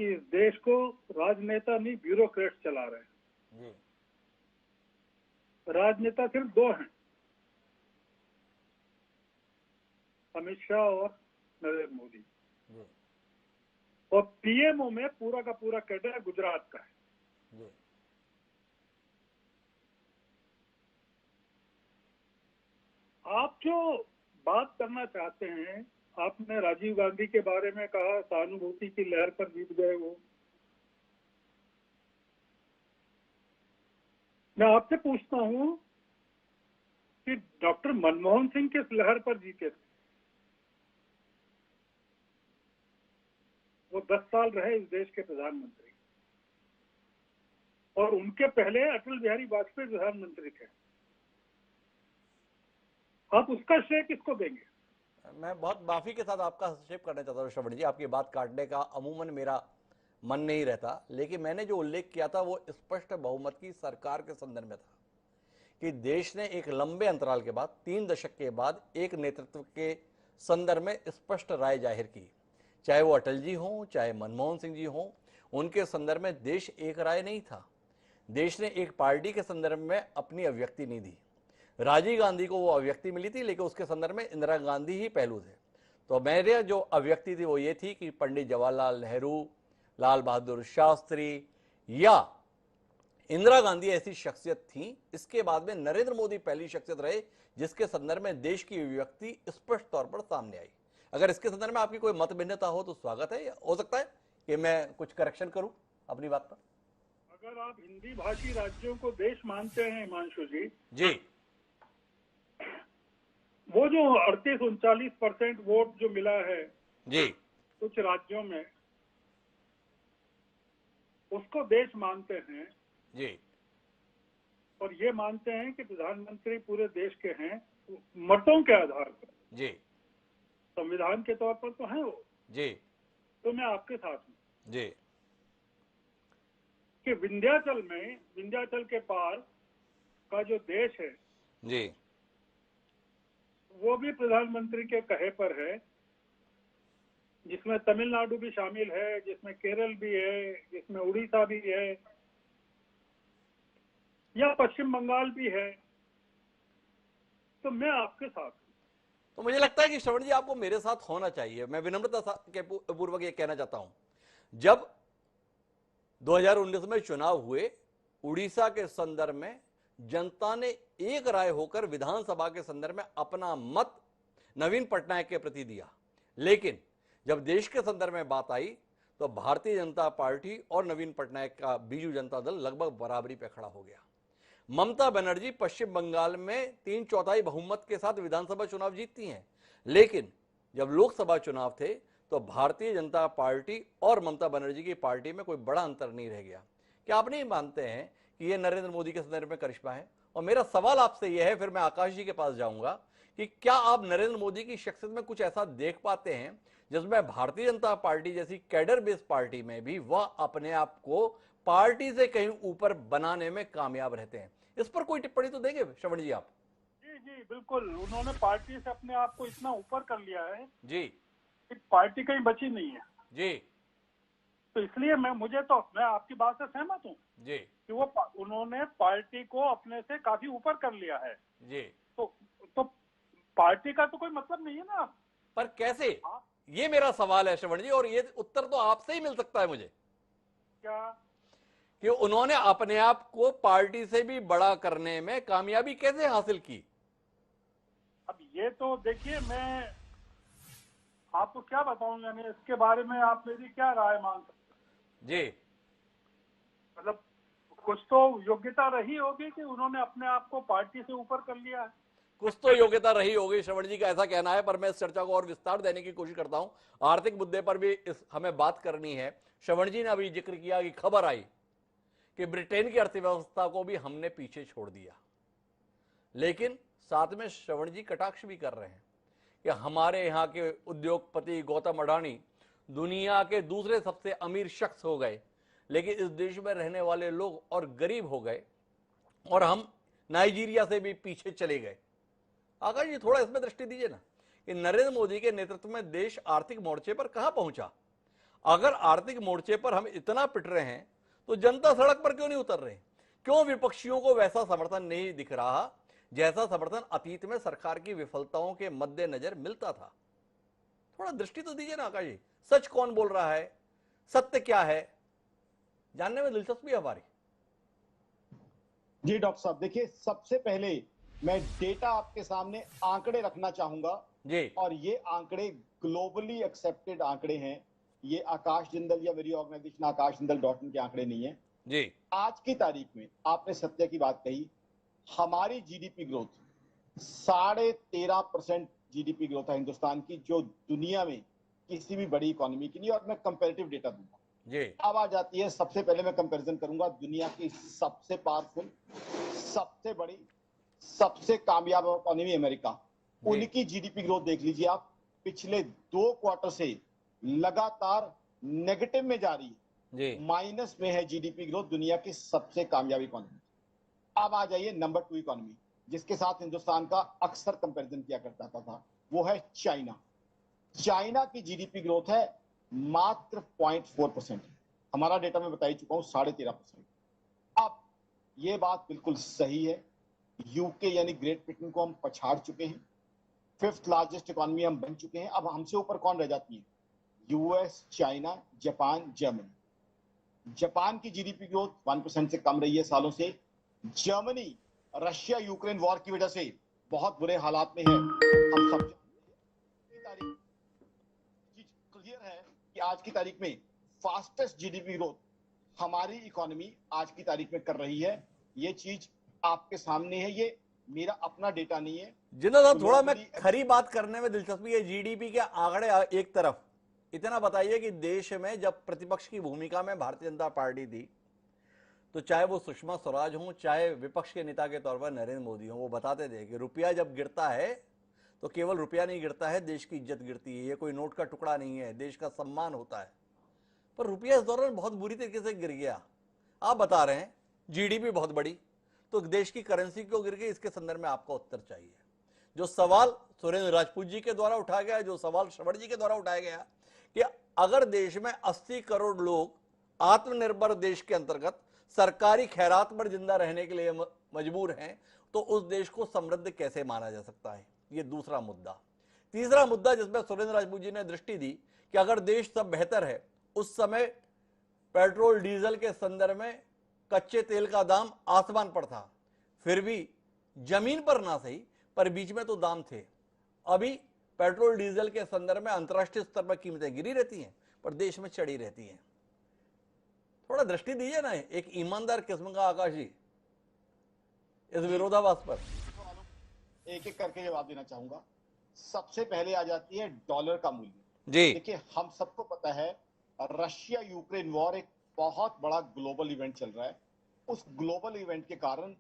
कि इस देश को राजनेता नहीं ब्यूरोक्रेट चला रहे हैं। जी, राजनेता सिर्फ 2 हैं, अमित शाह और नरेंद्र मोदी। जी, और पीएमओ में पूरा का पूरा कैडर गुजरात का है। जी, आप जो बात करना चाहते हैं, आपने राजीव गांधी के बारे में कहा, सहानुभूति की लहर पर जीत गए वो। मैं आपसे पूछता हूं कि डॉक्टर मनमोहन सिंह किस लहर पर जीते थे? वो 10 साल रहे इस देश के प्रधानमंत्री, और उनके पहले अटल बिहारी वाजपेयी प्रधानमंत्री थे। आप उसका श्रेय किसको देंगे? मैं बहुत माफी के साथ आपका हस्तक्षेप करना चाहता हूँ श्रवण जी, आपकी बात काटने का अमूमन मेरा मन नहीं रहता, लेकिन मैंने जो उल्लेख किया था वो स्पष्ट बहुमत की सरकार के संदर्भ में था कि देश ने एक लंबे अंतराल के बाद 3 दशक के बाद एक नेतृत्व के संदर्भ में स्पष्ट राय जाहिर की। चाहे वो अटल जी हों, चाहे मनमोहन सिंह जी हों, उनके संदर्भ में देश एक राय नहीं था। देश ने एक पार्टी के संदर्भ में अपनी अभिव्यक्ति नहीं दी। राजीव गांधी को वो अभिव्यक्ति मिली थी, लेकिन उसके संदर्भ में इंदिरा गांधी ही पहलू थे। तो मेरे जो अभिव्यक्ति थी वो ये थी कि पंडित जवाहरलाल नेहरू, लाल बहादुर शास्त्री या इंदिरा गांधी ऐसी शख्सियत थी। इसके बाद में नरेंद्र मोदी पहली शख्सियत रहे जिसके संदर्भ में देश की अभिव्यक्ति स्पष्ट तौर पर सामने आई। अगर इसके संदर्भ में आपकी कोई मत भिन्नता हो तो स्वागत है, हो सकता है कि मैं कुछ करेक्शन करूं अपनी बात पर। अगर आप हिंदी भाषी राज्यों को देश मानते हैं हिमांशु जी, वो जो 38-39% वोट जो मिला है जी कुछ राज्यों में, उसको देश मानते हैं जी, और ये मानते हैं कि प्रधानमंत्री पूरे देश के हैं मतों के आधार पर, जी संविधान के तौर पर तो हैं वो जी, तो मैं आपके साथ हूं जी कि विंध्याचल के पार का जो देश है जी, वो भी प्रधानमंत्री के कहे पर है, जिसमें तमिलनाडु भी शामिल है, जिसमें केरल भी है, जिसमें उड़ीसा भी है, या पश्चिम बंगाल भी है। तो मैं आपके साथ हूं। तो मुझे लगता है कि श्रवण जी आपको मेरे साथ होना चाहिए। मैं विनम्रता के पूर्वक ये कहना चाहता हूं, जब 2019 में चुनाव हुए, उड़ीसा के संदर्भ में जनता ने एक राय होकर विधानसभा के संदर्भ में अपना मत नवीन पटनायक के प्रति दिया, लेकिन जब देश के संदर्भ में बात आई तो भारतीय जनता पार्टी और नवीन पटनायक का बीजू जनता दल लगभग बराबरी पर खड़ा हो गया। ममता बनर्जी पश्चिम बंगाल में 3/4 बहुमत के साथ विधानसभा चुनाव जीतती हैं, लेकिन जब लोकसभा चुनाव थे तो भारतीय जनता पार्टी और ममता बनर्जी की पार्टी में कोई बड़ा अंतर नहीं रह गया। क्या आप नहीं मानते हैं कि यह नरेंद्र मोदी के संदर्भ में करिश्मा है? और मेरा सवाल आपसे यह है, फिर मैं आकाश जी के पास जाऊंगा, कि क्या आप नरेंद्र मोदी की शख्सियत में कुछ ऐसा देख पाते हैं जिसमें भारतीय जनता पार्टी जैसी कैडर बेस्ड पार्टी में भी वह अपने आप को पार्टी से कहीं ऊपर बनाने में कामयाब रहते हैं? इस पर कोई टिप्पणी तो देंगे श्रवण जी आप? जी जी बिल्कुल, उन्होंने पार्टी से अपने आप को इतना ऊपर कर लिया है जी कि पार्टी कहीं बची नहीं है जी, तो इसलिए मैं आपकी बात से सहमत हूँ जी कि उन्होंने पार्टी को अपने से काफी ऊपर कर लिया है। जी, तो पार्टी का तो कोई मतलब नहीं है ना। पर कैसे, ये मेरा सवाल है श्रवण जी, और ये उत्तर तो आपसे ही मिल सकता है मुझे, क्या कि उन्होंने अपने आप को पार्टी से भी बड़ा करने में कामयाबी कैसे हासिल की? अब ये तो देखिए, मैं आपको क्या बताऊं, यानी इसके बारे में आप मेरी क्या राय मांग सकते जी, मतलब कुछ तो योग्यता रही होगी कि उन्होंने अपने आप को पार्टी से ऊपर कर लिया है। कुछ तो योग्यता रही होगी, श्रवण जी का ऐसा कहना है, पर मैं इस चर्चा को और विस्तार देने की कोशिश करता हूं। आर्थिक मुद्दे पर भी हमें बात करनी है। श्रवण जी ने अभी जिक्र किया कि खबर आई कि ब्रिटेन की अर्थव्यवस्था को भी हमने पीछे छोड़ दिया, लेकिन साथ में श्रवण जी कटाक्ष भी कर रहे हैं कि हमारे यहाँ के उद्योगपति गौतम अडानी दुनिया के दूसरे सबसे अमीर शख्स हो गए, लेकिन इस देश में रहने वाले लोग और गरीब हो गए और हम नाइजीरिया से भी पीछे चले गए। आकाश जी थोड़ा इसमें दृष्टि दीजिए ना कि नरेंद्र मोदी के नेतृत्व में देश आर्थिक मोर्चे पर कहां पहुंचा। अगर आर्थिक मोर्चे पर हम इतना पिट रहे हैं तो जनता सड़क पर क्यों नहीं उतर रहे? क्यों विपक्षियों को वैसा समर्थन नहीं दिख रहा जैसा समर्थन अतीत में सरकार की विफलताओं के मद्देनजर मिलता था? थोड़ा दृष्टि तो दीजिए ना आकाश जी। सच कौन बोल रहा है, सत्य क्या है, जानने में दिलचस्पी है हमारी। जी डॉक्टर साहब, देखिए सबसे पहले मैं डेटा आपके सामने आंकड़े रखना चाहूंगा जी, और ये आंकड़े ग्लोबली एक्सेप्टेड आंकड़े हैं। ये आकाश जिंदल या मेरी ऑर्गेनाइजेशन आकाश जिंदल .in के आंकड़े नहीं है। जी आज की तारीख में आपने सत्य की बात कही, हमारी जीडीपी ग्रोथ 13.5% जीडीपी ग्रोथ है हिंदुस्तान की, जो दुनिया में किसी भी बड़ी इकोनॉमी की नहीं। और मैं कंपैरेटिव डेटा दूंगा। जी अब आ जाती है, सबसे पहले मैं कंपैरिजन करूंगा दुनिया की सबसे पावरफुल, सबसे बड़ी, सबसे कामयाब इकोनॉमी अमेरिका। जी। उनकी जीडीपी ग्रोथ देख लीजिए आप, पिछले 2 क्वार्टर से लगातार नेगेटिव में जा रही है, जी माइनस में है जीडीपी ग्रोथ दुनिया की सबसे कामयाब इकोनॉमी। अब आ जाइए नंबर 2 इकोनॉमी, जिसके साथ हिंदुस्तान का अक्सर कंपैरिजन किया करता था, वो है चाइना। चाइना की जीडीपी ग्रोथ है मात्र 0.4%। हमारा डेटा मैं बता ही चुका हूं 13.5%। अब ये बात बिल्कुल सही है, यूके यानी ग्रेट ब्रिटेन को हम पछाड़ चुके हैं, 5th लार्जेस्ट इकोनॉमी हम बन चुके हैं। अब हमसे ऊपर कौन रह जाती है? US, China, Japan, Germany. Japan की जीडीपी ग्रोथ 1% से कम रही है सालों से। जर्मनी रशिया यूक्रेन वॉर की वजह से बहुत बुरे हालात में है, हम सब तारीख क्लियर है कि आज की तारीख में फास्टेस्ट जीडीपी ग्रोथ हमारी इकोनॉमी आज की तारीख में कर रही है। ये चीज आपके सामने है, ये मेरा अपना डेटा नहीं है। जिन्ना साहब, थोड़ा मैं खरी बात करने में दिलचस्पी है। जीडीपी के आंकड़े एक तरफ, इतना बताइए कि देश में जब प्रतिपक्ष की भूमिका में भारतीय जनता पार्टी थी, तो चाहे वो सुषमा स्वराज हो, चाहे विपक्ष के नेता के तौर पर नरेंद्र मोदी हो, वो बताते थे कि रुपया जब गिरता है तो केवल रुपया नहीं गिरता है, देश की इज्जत गिरती है। ये कोई नोट का टुकड़ा नहीं है, देश का सम्मान होता है। पर रुपया इस दौरान बहुत बुरी तरीके से गिर गया। आप बता रहे हैं जीडीपी बहुत बड़ी, तो देश की करेंसी क्यों गिर गई? इसके संदर्भ में आपका उत्तर चाहिए। जो सवाल सुरेंद्र राजपूत जी के द्वारा उठाया गया, जो सवाल श्रवण जी के द्वारा उठाया गया कि अगर देश में 80 करोड़ लोग आत्मनिर्भर देश के अंतर्गत सरकारी खैरात पर जिंदा रहने के लिए मजबूर हैं, तो उस देश को समृद्ध कैसे माना जा सकता है? ये दूसरा मुद्दा। तीसरा मुद्दा जिसमें सुरेंद्र राजपूत जी ने दृष्टि दी कि अगर देश सब बेहतर है, उस समय पेट्रोल डीजल के संदर्भ में कच्चे तेल का दाम आसमान पर था, फिर भी जमीन पर ना सही पर बीच में तो दाम थे। अभी पेट्रोल डीजल के संदर्भ में अंतर्राष्ट्रीय स्तर पर कीमतें गिरी रहती हैं, पर देश में चढ़ी रहती हैं। थोड़ा दृष्टि दीजिए ना एक ईमानदार किस्म का आकाश जी इस विरोधाभास पर। एक एक करके जवाब देना चाहूंगा। सबसे पहले आ जाती है डॉलर का मूल्य। जी देखिए, हम सबको पता है रशिया यूक्रेन वॉर एक बहुत बड़ा ग्लोबल इवेंट चल रहा है। उस ग्लोबल इवेंट के कारण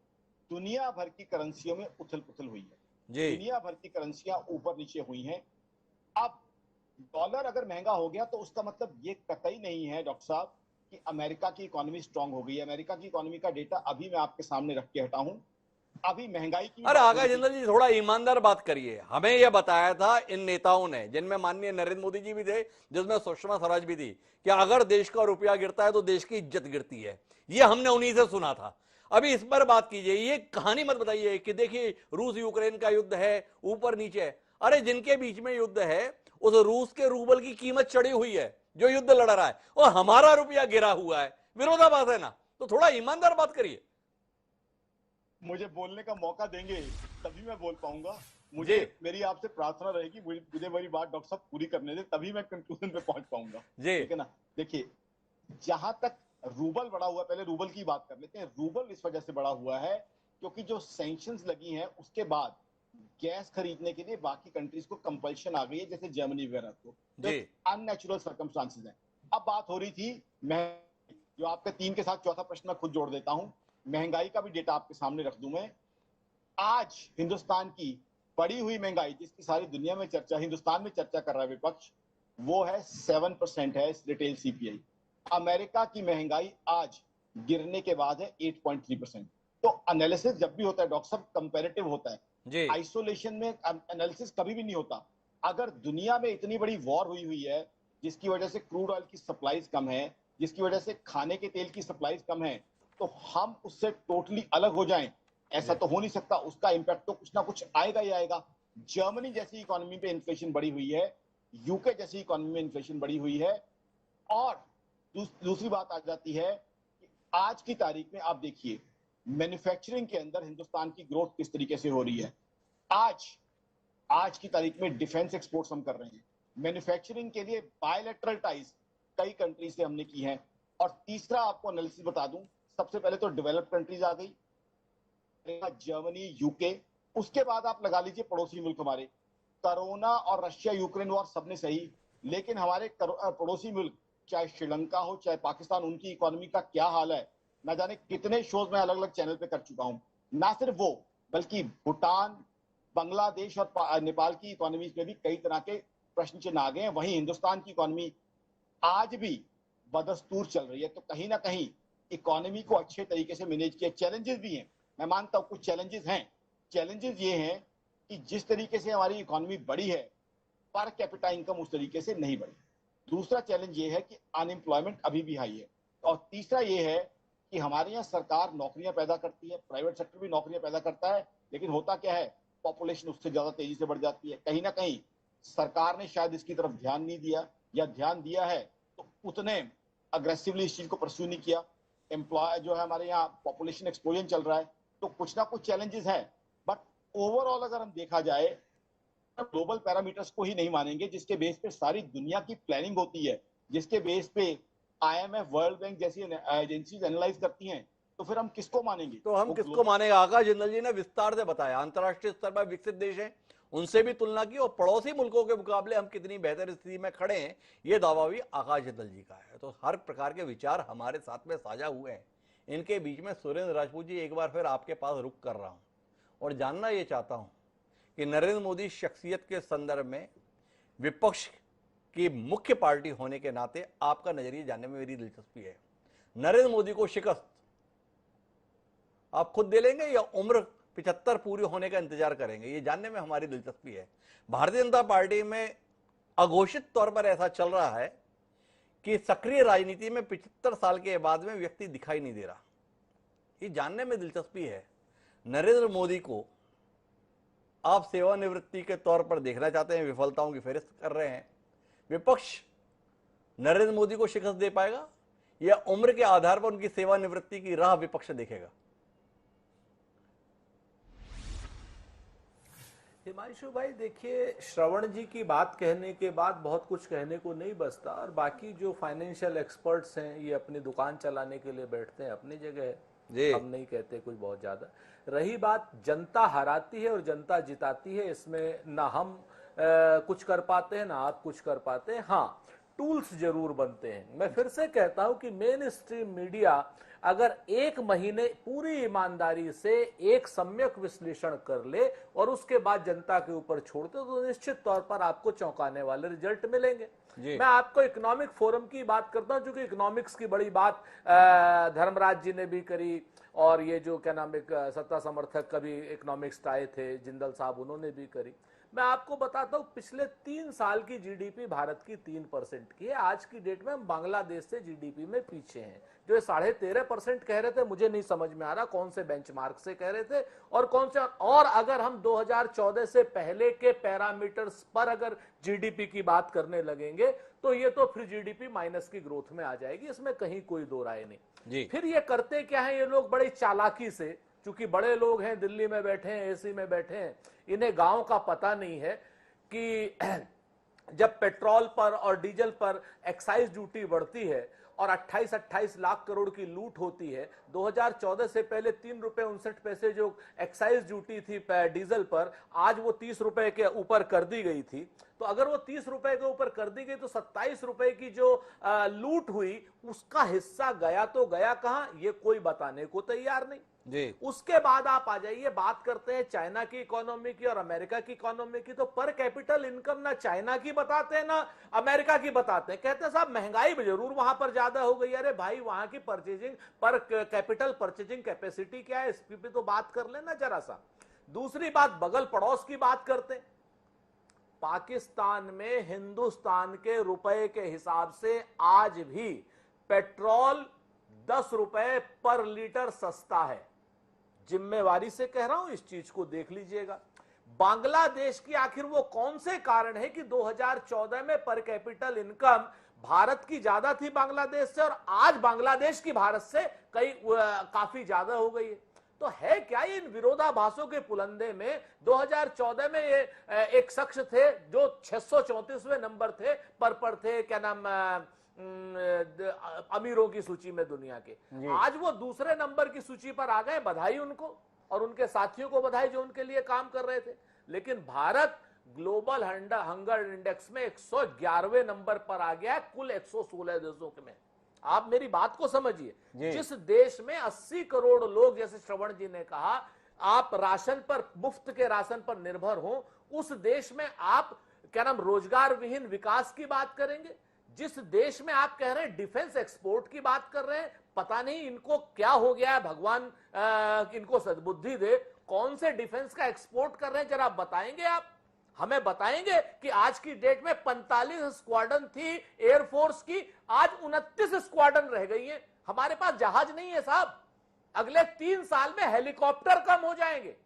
दुनिया भर की करेंसियों में उथल पुथल हुई है जी दुनिया भर की करेंसियां ऊपर नीचे हुई हैं। अब डॉलर अगर महंगा हो गया तो उसका मतलब ये कतई नहीं है डॉक्टर साहब कि अमेरिका की इकोनॉमी स्ट्रांग हो गई है। अमेरिका की इकोनॉमी का डेटा अभी मैं आपके सामने रख के हटा हूं। अभी महंगाई की अरे आकाश जिंदल जी, थोड़ा ईमानदार बात करिए। हमें यह बताया था इन नेताओं ने, जिनमें माननीय नरेंद्र मोदी जी भी थे, जिसमें सुषमा स्वराज भी थी, कि अगर देश का रुपया गिरता है तो देश की इज्जत गिरती है। ये हमने उन्हीं से सुना था। अभी इस पर बात कीजिए, ये कहानी मत बताइए कि देखिए रूस यूक्रेन का युद्ध है, ऊपर नीचे है। अरे जिनके बीच में युद्ध है, उस रूस के रूबल की कीमत चढ़ी हुई है जो युद्ध लड़ रहा है, और हमारा रुपया गिरा हुआ है। विरोधाभास है ना? तो थोड़ा ईमानदार बात करिए। मुझे बोलने का मौका देंगे तभी मैं बोल पाऊंगा। मुझे मेरी आपसे प्रार्थना रहेगी, मुझे मेरी बात डॉक्टर साहब पूरी करने दे, तभी मैं कंक्लूजन पे पहुंच पाऊंगा। ठीक है ना? देखिए, जहां तक रूबल बढ़ा हुआ, पहले रूबल की बात कर लेते हैं। रूबल इस वजह से बढ़ा हुआ है क्योंकि जो सैंक्शंस लगी हैं उसके बाद गैस खरीदने के लिए बाकी कंट्रीज को कंपल्शन आ गई है, जैसे जर्मनी वगैरह को। तो अननेचुरल सर्कमस्टांसेस है। अब बात हो रही थी जो आपके 3 के साथ चौथा प्रश्न मैं खुद जोड़ देता हूं। महंगाई का भी डेटा आपके सामने रख दूं मैं। आज हिंदुस्तान की बढ़ी हुई महंगाई, जिसकी सारी दुनिया में चर्चा, हिंदुस्तान में चर्चा कर रहा है विपक्ष, वो है 7% है रिटेल सीपीआई। अमेरिका की महंगाई आज गिरने के बाद है 8.3%। तो एनालिसिस जब भी होता है डॉक्टर साहब, कंपैरेटिव होता है। आइसोलेशन में एनालिसिस कभी भी नहीं होता। अगर दुनिया में इतनी बड़ी वॉर हुई है, जिसकी वजह से क्रूड ऑयल की सप्लाईज कम है, जिसकी वजह से खाने के तेल की सप्लाईज कम है, तो हम उससे टोटली अलग हो जाएं, ऐसा तो हो नहीं सकता। उसका इंपैक्ट तो कुछ ना कुछ आएगा ही आएगा। जर्मनी जैसी इकोनॉमी पे इन्फ्लेशन बढ़ी हुई है, यूके जैसी इकोनॉमी में इन्फ्लेशन बढ़ी हुई है। और दूसरी बात आ जाती है कि आज की तारीख में आप देखिए मैन्युफैक्चरिंग के अंदर हिंदुस्तान की ग्रोथ किस तरीके से हो रही है। आज की तारीख में डिफेंस एक्सपोर्ट्स हम कर रहे हैं। मैन्युफैक्चरिंग के लिए बायलैटरल टाइज कई कंट्री से हमने की है। और तीसरा आपको एनालिसिस बता दूं, सबसे पहले तो डेवलप्ड कंट्रीज आ गई, जर्मनी, यूके, उसके बाद आप लगा लीजिए पड़ोसी मुल्क हमारे। कोरोना और रशिया यूक्रेन वॉर सबने सही, लेकिन हमारे पड़ोसी मुल्क चाहे श्रीलंका हो चाहे पाकिस्तान, उनकी इकोनॉमी का क्या हाल है ना जाने कितने शोज में अलग अलग चैनल पे कर चुका हूं। ना सिर्फ वो, बल्कि भूटान, बांग्लादेश और नेपाल की इकोनॉमीज में भी कई तरह के प्रश्न चिन्ह आ गए हैं। वहीं हिंदुस्तान की इकोनॉमी आज भी बदस्तूर चल रही है। तो कहीं ना कहीं इकोनॉमी को अच्छे तरीके से मैनेज किया। चैलेंजेस भी हैं, मैं मानता हूं कुछ चैलेंजेस हैं। चैलेंजेस ये हैं कि जिस तरीके से हमारी इकोनॉमी बढ़ी है, पर कैपिटा इनकम उस तरीके से नहीं बढ़ी। दूसरा चैलेंज ये है कि अनएम्प्लॉयमेंट अभी भी हाई है। और तीसरा ये है कि हमारे यहाँ सरकार नौकरियां पैदा करती है, प्राइवेट सेक्टर भी नौकरियां पैदा करता है, लेकिन होता क्या है, पॉपुलेशन उससे ज्यादा तेजी से बढ़ जाती है। कहीं ना कहीं सरकार ने शायद इसकी तरफ ध्यान नहीं दिया, या ध्यान दिया है तो उतने अग्रेसिवली इस चीज को परस्यू नहीं किया। एम्प्लॉय जो है हमारे यहाँ पॉपुलेशन एक्सप्लोजन चल रहा है, तो कुछ ना कुछ चैलेंजेस हैं। बट ओवरऑल अगर हम देखा जाए, ग्लोबल पैरामीटर्स को ही नहीं मानेंगे जिसके बेस पे सारी दुनिया की प्लानिंग होती है, जिसके बेस पे IMF, वर्ल्ड बैंक जैसी एजेंसीज एनालाइज करती हैं, तो फिर हम किसको मानेंगे? तो हम किसको मानेंगे? आकाश जिंदल जी ने विस्तार से बताया, अंतर्राष्ट्रीय स्तर पर विकसित देश हैं, उनसे भी तुलना की, और पड़ोसी मुल्कों के मुकाबले हम कितनी बेहतर स्थिति में खड़े हैं, ये दावा भी आकाश जिंदल जी का है। तो हर प्रकार के विचार हमारे साथ में साझा हुए हैं। इनके बीच में सुरेंद्र राजपूत जी, एक बार फिर आपके पास रुक कर रहा हूं और जानना ये चाहता हूं कि नरेंद्र मोदी शख्सियत के संदर्भ में विपक्ष की मुख्य पार्टी होने के नाते आपका नजरिया जानने में मेरी दिलचस्पी है। नरेंद्र मोदी को शिकस्त आप खुद दे लेंगे या उम्र 75 पूरी होने का इंतजार करेंगे, ये जानने में हमारी दिलचस्पी है। भारतीय जनता पार्टी में अघोषित तौर पर ऐसा चल रहा है कि सक्रिय राजनीति में 75 साल के बाद में व्यक्ति दिखाई नहीं दे रहा, ये जानने में दिलचस्पी है। नरेंद्र मोदी को आप सेवानिवृत्ति के तौर पर देखना चाहते हैं, विफलताओं की फेहरिस्त कर रहे हैं। विपक्ष नरेंद्र मोदी को शिकस्त दे पाएगा या उम्र के आधार पर उनकी सेवानिवृत्ति की राह विपक्ष देखेगा? हिमांशु भाई देखिए, श्रवण जी की बात कहने के बाद बहुत कुछ कहने को नहीं बचता, और बाकी जो फाइनेंशियल एक्सपर्ट्स हैं ये अपनी दुकान चलाने के लिए बैठते हैं, अपनी जगह है, हम नहीं कहते कुछ बहुत ज्यादा। रही बात जनता हराती है और जनता जिताती है, इसमें ना हम कुछ कर पाते हैं ना आप कुछ कर पाते हैं। हाँ, टूल्स जरूर बनते हैं। मैं फिर से कहता हूं कि मेन स्ट्रीम मीडिया अगर एक महीने पूरी ईमानदारी से एक सम्यक विश्लेषण कर ले और उसके बाद जनता के ऊपर छोड़ दे, तो निश्चित तौर पर आपको चौंकाने वाले रिजल्ट मिलेंगे। मैं आपको इकोनॉमिक फोरम की बात करता हूं, क्योंकि इकोनॉमिक्स की बड़ी बात धर्मराज जी ने भी करी, और ये जो क्या नाम, एक सत्ता समर्थक कभी इकोनॉमिक्स आए थे जिंदल साहब, उन्होंने भी करी। मैं आपको बताता हूं, पिछले 3 साल की जीडीपी भारत की 3% की है। आज की डेट में हम बांग्लादेश से जीडीपी में पीछे हैं। जो 13.5% कह रहे थे, मुझे नहीं समझ में आ रहा कौन से बेंचमार्क से कह रहे थे और कौन से। और अगर हम 2014 से पहले के पैरामीटर्स पर अगर जीडीपी की बात करने लगेंगे, तो ये तो फिर जीडीपी माइनस की ग्रोथ में आ जाएगी, इसमें कहीं कोई दो राय नहीं। फिर ये करते क्या है ये लोग, बड़ी चालाकी से, चूंकि बड़े लोग हैं, दिल्ली में बैठे हैं, एसी में बैठे हैं, इन्हें गांव का पता नहीं है कि जब पेट्रोल पर और डीजल पर एक्साइज ड्यूटी बढ़ती है और 28 लाख करोड़ की लूट होती है, 2014 से पहले 3 रुपए 59 पैसे जो एक्साइज ड्यूटी थी डीजल पर, आज वो 30 रुपए के ऊपर कर दी गई थी। तो अगर वो 30 रुपए के ऊपर कर दी गई तो 27 रुपए की जो लूट हुई उसका हिस्सा गया तो गया कहां, ये कोई बताने को तैयार नहीं जी। उसके बाद आप आ जाइए, बात करते हैं चाइना की इकोनॉमी की और अमेरिका की इकोनॉमी की। तो पर कैपिटल इनकम ना चाइना की बताते हैं ना अमेरिका की बताते हैं। कहते हैं साहब महंगाई जरूर वहां पर ज्यादा हो गई। अरे भाई, वहां की परचेजिंग पर कैपिटल परचेजिंग कैपेसिटी क्या है, इसकी भी तो बात कर लेना जरा सा। दूसरी बात, बगल पड़ोस की बात करते हैं। पाकिस्तान में हिंदुस्तान के रुपए के हिसाब से आज भी पेट्रोल 10 रुपए पर लीटर सस्ता है। जिम्मेवारी से कह रहा हूं, इस चीज को देख लीजिएगा। बांग्लादेश की आखिर वो कौन से कारण है कि 2014 में पर कैपिटल इनकम भारत की ज्यादा थी बांग्लादेश से, और आज बांग्लादेश की भारत से काफी ज्यादा हो गई है। तो है क्या इन विरोधाभासों के पुलंदे में? 2014 में ये एक शख्स थे जो 634वें नंबर थे पर थे, क्या नाम, अमीरों की सूची में दुनिया के। आज वो दूसरे नंबर की सूची पर आ गए, बधाई उनको और उनके साथियों को बधाई जो उनके लिए काम कर रहे थे। लेकिन भारत ग्लोबल हंगर इंडेक्स में 111वें नंबर पर आ गया है कुल 116 देशों में। आप मेरी बात को समझिए, जिस देश में 80 करोड़ लोग, जैसे श्रवण जी ने कहा, आप राशन पर, मुफ्त के राशन पर निर्भर हो, उस देश में आप क्या नाम रोजगार विहीन विकास की बात करेंगे? जिस देश में आप कह रहे हैं डिफेंस एक्सपोर्ट की बात कर रहे हैं, पता नहीं इनको क्या हो गया है, भगवान इनको सद्बुद्धि दे, कौन से डिफेंस का एक्सपोर्ट कर रहे हैं जरा बताएंगे आप? हमें बताएंगे कि आज की डेट में 45 स्क्वाड्रन थी एयरफोर्स की, आज 29 स्क्वाड्रन रह गई है। हमारे पास जहाज नहीं है साहब, अगले 3 साल में हेलीकॉप्टर कम हो जाएंगे,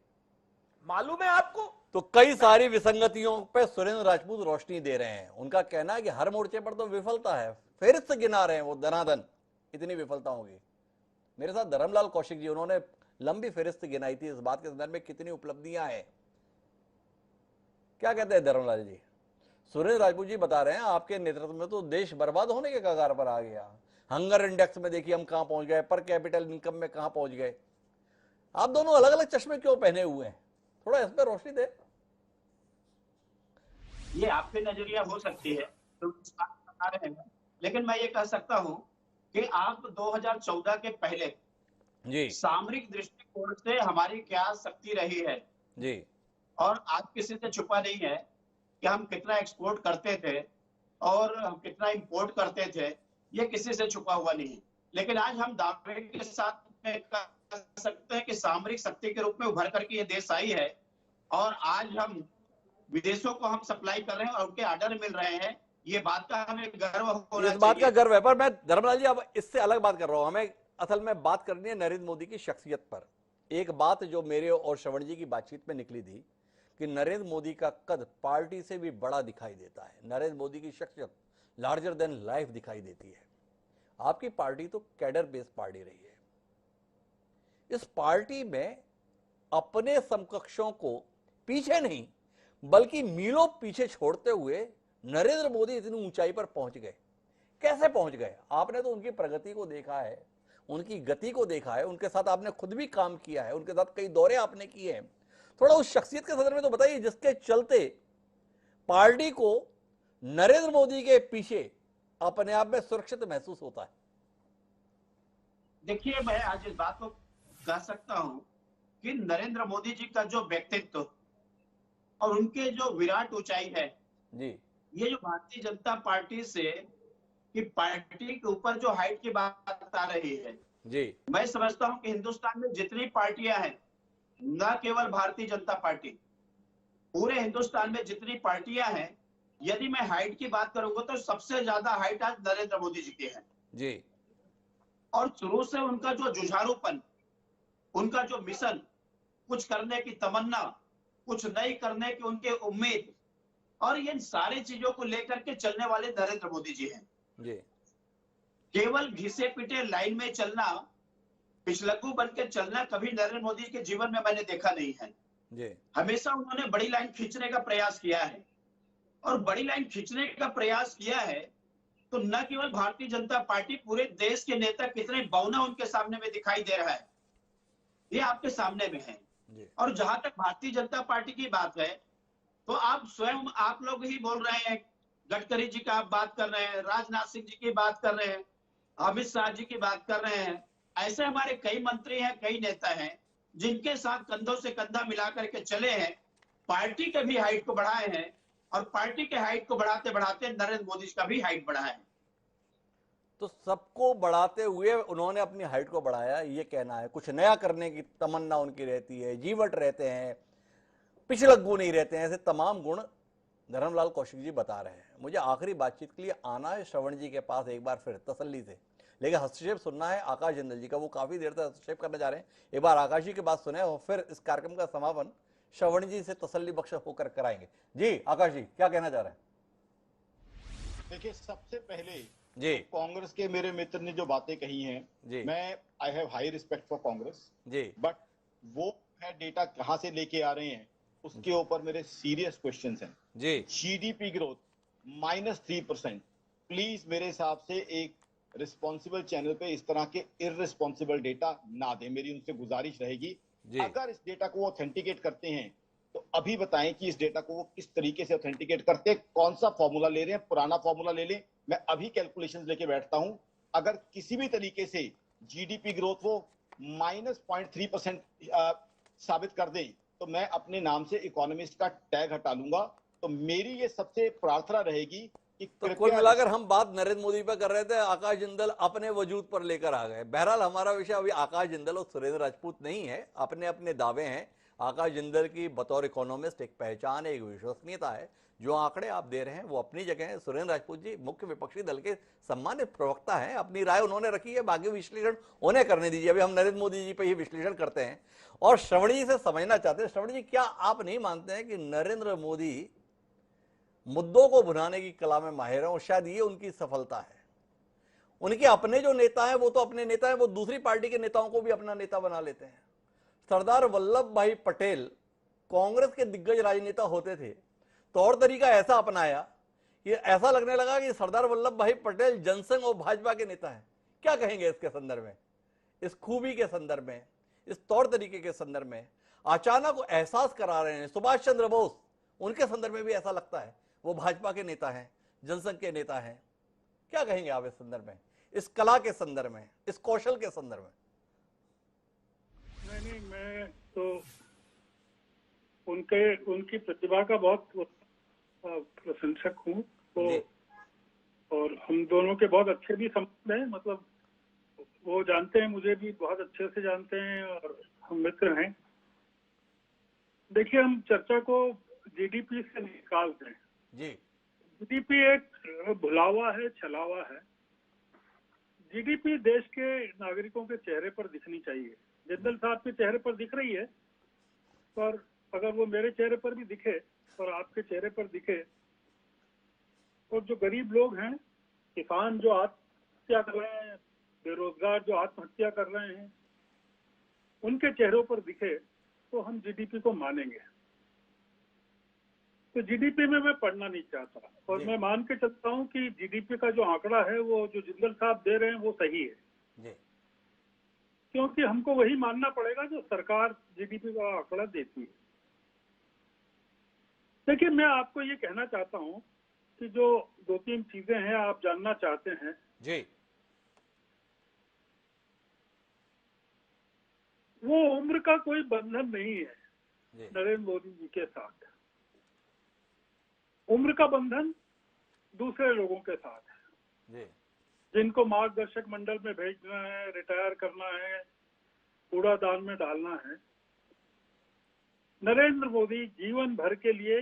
मालूम है आपको? तो कई सारी विसंगतियों पे सुरेंद्र राजपूत रोशनी दे रहे हैं। उनका कहना है कि हर मोर्चे पर तो विफलता है, फिर से गिना रहे हैं वो दनादन इतनी विफलता होगी। मेरे साथ धर्मलाल कौशिक जी, उन्होंने लंबी फहरिस्त गिनाई थी इस बात के संदर्भ में कितनी उपलब्धियां हैं। क्या कहते हैं धर्मलाल जी? सुरेंद्र राजपूत जी बता रहे हैं आपके नेतृत्व में तो देश बर्बाद होने के कगार पर आ गया। हंगर इंडेक्स में देखिए हम कहां पहुंच गए, पर कैपिटल इनकम में कहां पहुंच गए। आप दोनों अलग अलग चश्मे क्यों पहने हुए हैं? थोड़ा इस पर रोशनी दे। ये आपके नजरिया हो सकती है तो बता रहे हैं, लेकिन मैं ये कह सकता हूं कि आप 2014 के पहले जी सामरिक दृष्टिकोण से हमारी क्या शक्ति रही है जी, और आज किसी से छुपा नहीं है कि हम कितना एक्सपोर्ट करते थे और हम कितना इंपोर्ट करते थे, ये किसी से छुपा हुआ नहीं है। लेकिन आज हम दावे के साथ कह सकते हैं कि सामरिक शक्ति के रूप में उभर करके ये देश आई है और आज हम विदेशों को हम सप्लाई कर रहे हैं और उनके ऑर्डर मिल रहे हैं। ये बात का हमें गर्व होना इस बात का गर्व है। पर मैं धर्मलाल जी अब इससे अलग बात कर रहा हूं। हमें असल में बात करनी है नरेंद्र मोदी की शख्सियत पर। एक बात जो मेरे और श्रवण जी की बातचीत में निकली थी कि नरेंद्र मोदी का कद पार्टी से भी बड़ा दिखाई देता है। नरेंद्र मोदी की शख्सियत लार्जर देन लाइफ दिखाई देती है। आपकी पार्टी तो कैडर बेस्ड पार्टी रही है। इस पार्टी में अपने समकक्षों को पीछे नहीं बल्कि मीलों पीछे छोड़ते हुए नरेंद्र मोदी इतनी ऊंचाई पर पहुंच गए। कैसे पहुंच गए? आपने तो उनकी प्रगति को देखा है, उनकी गति को देखा है, उनके साथ आपने खुद भी काम किया है, उनके साथ कई दौरे आपने किए हैं। थोड़ा उस शख्सियत के संदर्भ में तो बताइए जिसके चलते पार्टी को नरेंद्र मोदी के पीछे अपने आप में सुरक्षित महसूस होता है। देखिए, मैं आज इस बात को कह सकता हूं कि नरेंद्र मोदी जी का जो व्यक्तित्व और उनके जो विराट ऊंचाई है जी, ये जो भारतीय जनता पार्टी से कि पार्टी के ऊपर जो हाइट की बात आ रही है जी, मैं समझता हूं कि हिंदुस्तान में जितनी पार्टियां हैं, न केवल भारतीय जनता पार्टी, पूरे हिंदुस्तान में जितनी पार्टियां हैं, यदि मैं हाइट की बात करूंगा तो सबसे ज्यादा हाइट आज नरेंद्र मोदी जी की है जी। और शुरू से उनका जो जुझारूपन, उनका जो मिशन, कुछ करने की तमन्ना, कुछ नई करने की उनके उम्मीद और इन सारी चीजों को लेकर के चलने वाले नरेंद्र मोदी जी हैं जी। केवल घिसे पिटे लाइन में चलना, पिछलग्गू बनकर चलना कभी नरेंद्र मोदी के जीवन में मैंने देखा नहीं है जी। हमेशा उन्होंने बड़ी लाइन खींचने का प्रयास किया है और बड़ी लाइन खींचने का प्रयास किया है तो न केवल भारतीय जनता पार्टी, पूरे देश के नेता कितने बौना उनके सामने में दिखाई दे रहा है, ये आपके सामने में है। और जहां तक भारतीय जनता पार्टी की बात है तो आप स्वयं, आप लोग ही बोल रहे हैं, गडकरी जी का आप बात कर रहे हैं, राजनाथ सिंह जी की बात कर रहे हैं, अमित शाह जी की बात कर रहे हैं। ऐसे हमारे कई मंत्री हैं, कई नेता हैं जिनके साथ कंधों से कंधा मिलाकर के चले हैं, पार्टी के भी हाइट को बढ़ाए हैं और पार्टी के हाइट को बढ़ाते बढ़ाते नरेंद्र मोदी का भी हाइट बढ़ा है। तो सबको बढ़ाते हुए उन्होंने अपनी हाइट को बढ़ाया, ये कहना है। कुछ नया करने की तमन्ना उनकी रहती है, जीवट रहते हैं, पिछलग्गू नहीं रहते हैं, ऐसे तमाम गुण धर्मलाल कौशिक जी बता रहे हैं। मुझे आखिरी बातचीत के लिए आना है श्रवण जी के पास एक बार फिर तसल्ली से, लेकिन हस्तक्षेप सुनना है आकाश जिंदल जी का। वो काफी देर तक हस्तक्षेप करने जा रहे हैं। एक बार आकाश जी की बात सुने और फिर इस कार्यक्रम का समापन श्रवण जी से तसल्ली बख्श होकर कराएंगे। जी आकाश जी, क्या कहना चाह रहे हैं? देखिए, सबसे पहले जी, कांग्रेस के मेरे मित्र ने जो बातें कही हैं, मैं I have high respect for Congress ji, but वो है डेटा कहां से लेके आ रहे हैं उसके ऊपर मेरे सीरियस क्वेश्चंस हैं जी। जीडीपी ग्रोथ -3%, प्लीज मेरे हिसाब से एक रिस्पॉन्सिबल चैनल पे इस तरह के इररिस्पॉन्सिबल डेटा ना दें, मेरी उनसे गुजारिश रहेगी। अगर इस डेटा को वो ऑथेंटिकेट करते हैं तो अभी बताएं कि इस डेटा को वो किस तरीके से ऑथेंटिकेट करते हैं, कौन सा फॉर्मूला ले रहे हैं, पुराना फॉर्मूला ले लें, मैं अभी कैलकुलेशंस लेके बैठता हूं। अगर किसी भी तरीके से जीडीपी ग्रोथ वो -0.3% साबित कर दें तो मैं अपने नाम से इकोनॉमिस्ट का टैग हटा लूंगा। तो मेरी ये सबसे प्रार्थना रहेगी कि तो कुल मिलाकर हम बात नरेंद्र मोदी पर कर रहे थे, आकाश जिंदल अपने वजूद पर लेकर आ गए। बहरहाल हमारा विषय अभी आकाश जिंदल और सुरेंद्र राजपूत नहीं है, अपने अपने दावे हैं। आकाश जिंदल की बतौर इकोनॉमिस्ट एक पहचान है, एक विश्वसनीयता है। जो आंकड़े आप दे रहे हैं वो अपनी जगह है। सुरेंद्र राजपूत जी मुख्य विपक्षी दल के सम्मानित प्रवक्ता हैं, अपनी राय उन्होंने रखी है, बाकी विश्लेषण उन्हें करने दीजिए। अभी हम नरेंद्र मोदी जी पर ही विश्लेषण करते हैं और श्रवणी जी से समझना चाहते हैं। श्रवणी जी, क्या आप नहीं मानते हैं कि नरेंद्र मोदी मुद्दों को भुनाने की कला में माहिर है और शायद ये उनकी सफलता है? उनके अपने जो नेता हैं वो तो अपने नेता हैं, वो दूसरी पार्टी के नेताओं को भी अपना नेता बना लेते हैं। सरदार वल्लभ भाई पटेल कांग्रेस के दिग्गज राजनेता होते थे, तौर तरीका ऐसा अपनाया, ये ऐसा लगने लगा कि सरदार वल्लभ भाई पटेल जनसंघ और भाजपा के नेता हैं। क्या कहेंगे इसके संदर्भ में, इस खूबी के संदर्भ में, इस तौर तरीके के संदर्भ में? अचानक एहसास करा रहे हैं सुभाष चंद्र बोस, उनके संदर्भ में भी ऐसा लगता है वो भाजपा के नेता हैं, जनसंघ के नेता हैं। क्या कहेंगे आप इस संदर्भ में, इस कला के संदर्भ में, इस कौशल के संदर्भ में? नहीं, मैं तो उनकी प्रतिभा का बहुत प्रशंसक हूँ। तो और हम दोनों के बहुत अच्छे भी संबंध हैं, मतलब वो जानते हैं, मुझे भी बहुत अच्छे से जानते हैं और हम मित्र हैं। देखिए, हम चर्चा को जीडीपी से निकालते हैं जी। जीडीपी एक भुलावा है, छलावा है। जीडीपी देश के नागरिकों के चेहरे पर दिखनी चाहिए। जिंदल साहब के चेहरे पर दिख रही है, पर अगर वो मेरे चेहरे पर भी दिखे और आपके चेहरे पर दिखे, और जो गरीब लोग हैं, किसान जो आत्महत्या कर रहे हैं, बेरोजगार जो आत्महत्या कर रहे हैं, उनके चेहरों पर दिखे तो हम जीडीपी को मानेंगे। तो जीडीपी में मैं पढ़ना नहीं चाहता और मैं मान के चलता हूं कि जीडीपी का जो आंकड़ा है वो जो जिंदल साहब दे रहे हैं वो सही है, क्योंकि हमको वही मानना पड़ेगा जो सरकार जीडीपी का आंकड़ा देती है। देखिए, मैं आपको ये कहना चाहता हूं कि जो 2-3 चीजें हैं आप जानना चाहते हैं जी, वो उम्र का कोई बंधन नहीं है नरेंद्र मोदी जी के साथ। उम्र का बंधन दूसरे लोगों के साथ है, जिनको मार्गदर्शक मंडल में भेजना है, रिटायर करना है, कूड़ादान में डालना है। नरेंद्र मोदी जीवन भर के लिए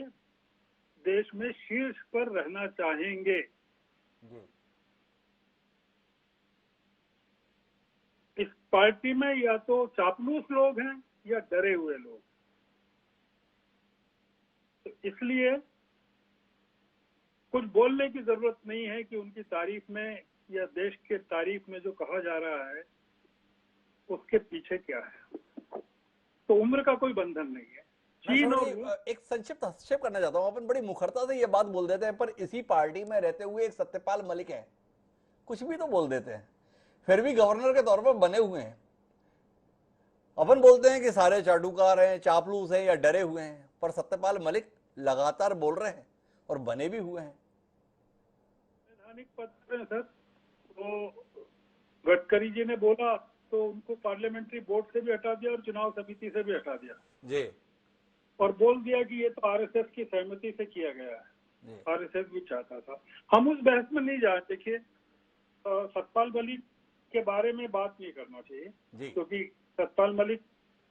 देश में शीर्ष पर रहना चाहेंगे। इस पार्टी में या तो चापलूस लोग हैं या डरे हुए लोग। तो इसलिए कुछ बोलने की जरूरत नहीं है कि उनकी तारीफ में या देश के तारीफ में जो कहा जा रहा है उसके पीछे क्या है। तो उम्र का कोई बंधन नहीं है। चीन और एक संक्षिप्त हस्तक्षेप करना चाहता हूं। अपन बड़ी मुखरता से ये बात बोल देते हैं, पर इसी पार्टी में रहते हुए एक सत्यपाल मलिक हैं, कुछ भी तो बोल देते हैं, फिर भी गवर्नर के तौर पर बने हुए हैं। अपन बोलते हैं कि सारे चाटुकार हैं, चापलूस हैं या डरे हुए हैं, पर सत्यपाल मलिक लगातार बोल रहे हैं और बने भी हुए हैं। संवैधानिक पद पे सर, तो गडकरी जी ने बोला तो उनको पार्लियामेंट्री बोर्ड से भी हटा दिया और चुनाव समिति से भी हटा दिया जी, और बोल दिया कि ये तो आरएसएस की सहमति से किया गया है। आरएसएस भी चाहता था। हम उस बहस में नहीं जा। देखिए, सतपाल मलिक के बारे में बात नहीं करना चाहिए, क्योंकि सतपाल मलिक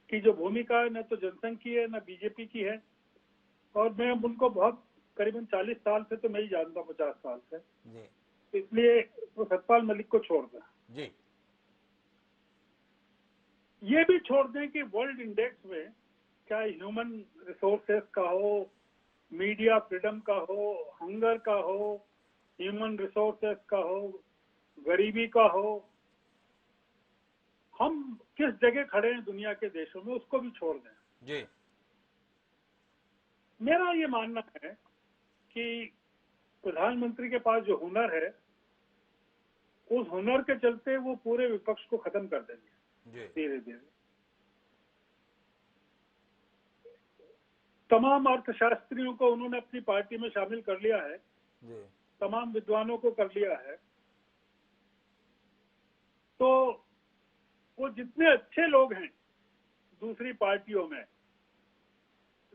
की जो भूमिका है न तो जनसंघ की है न बीजेपी की है, और मैं उनको बहुत करीबन 40 साल से तो मैं ही जानता हूँ, 50 साल से। इसलिए वो सतपाल मलिक को छोड़ दें। ये भी छोड़ दें कि वर्ल्ड इंडेक्स में चाहे ह्यूमन रिसोर्सेस का हो, मीडिया फ्रीडम का हो, हंगर का हो, ह्यूमन रिसोर्सेस का हो, गरीबी का हो, हम किस जगह खड़े हैं दुनिया के देशों में, उसको भी छोड़ दें। मेरा ये मानना है कि प्रधानमंत्री के पास जो हुनर है उस हुनर के चलते वो पूरे विपक्ष को खत्म कर देंगे धीरे धीरे। तमाम अर्थशास्त्रियों को उन्होंने अपनी पार्टी में शामिल कर लिया है, तमाम विद्वानों को कर लिया है। तो वो जितने अच्छे लोग हैं दूसरी पार्टियों में,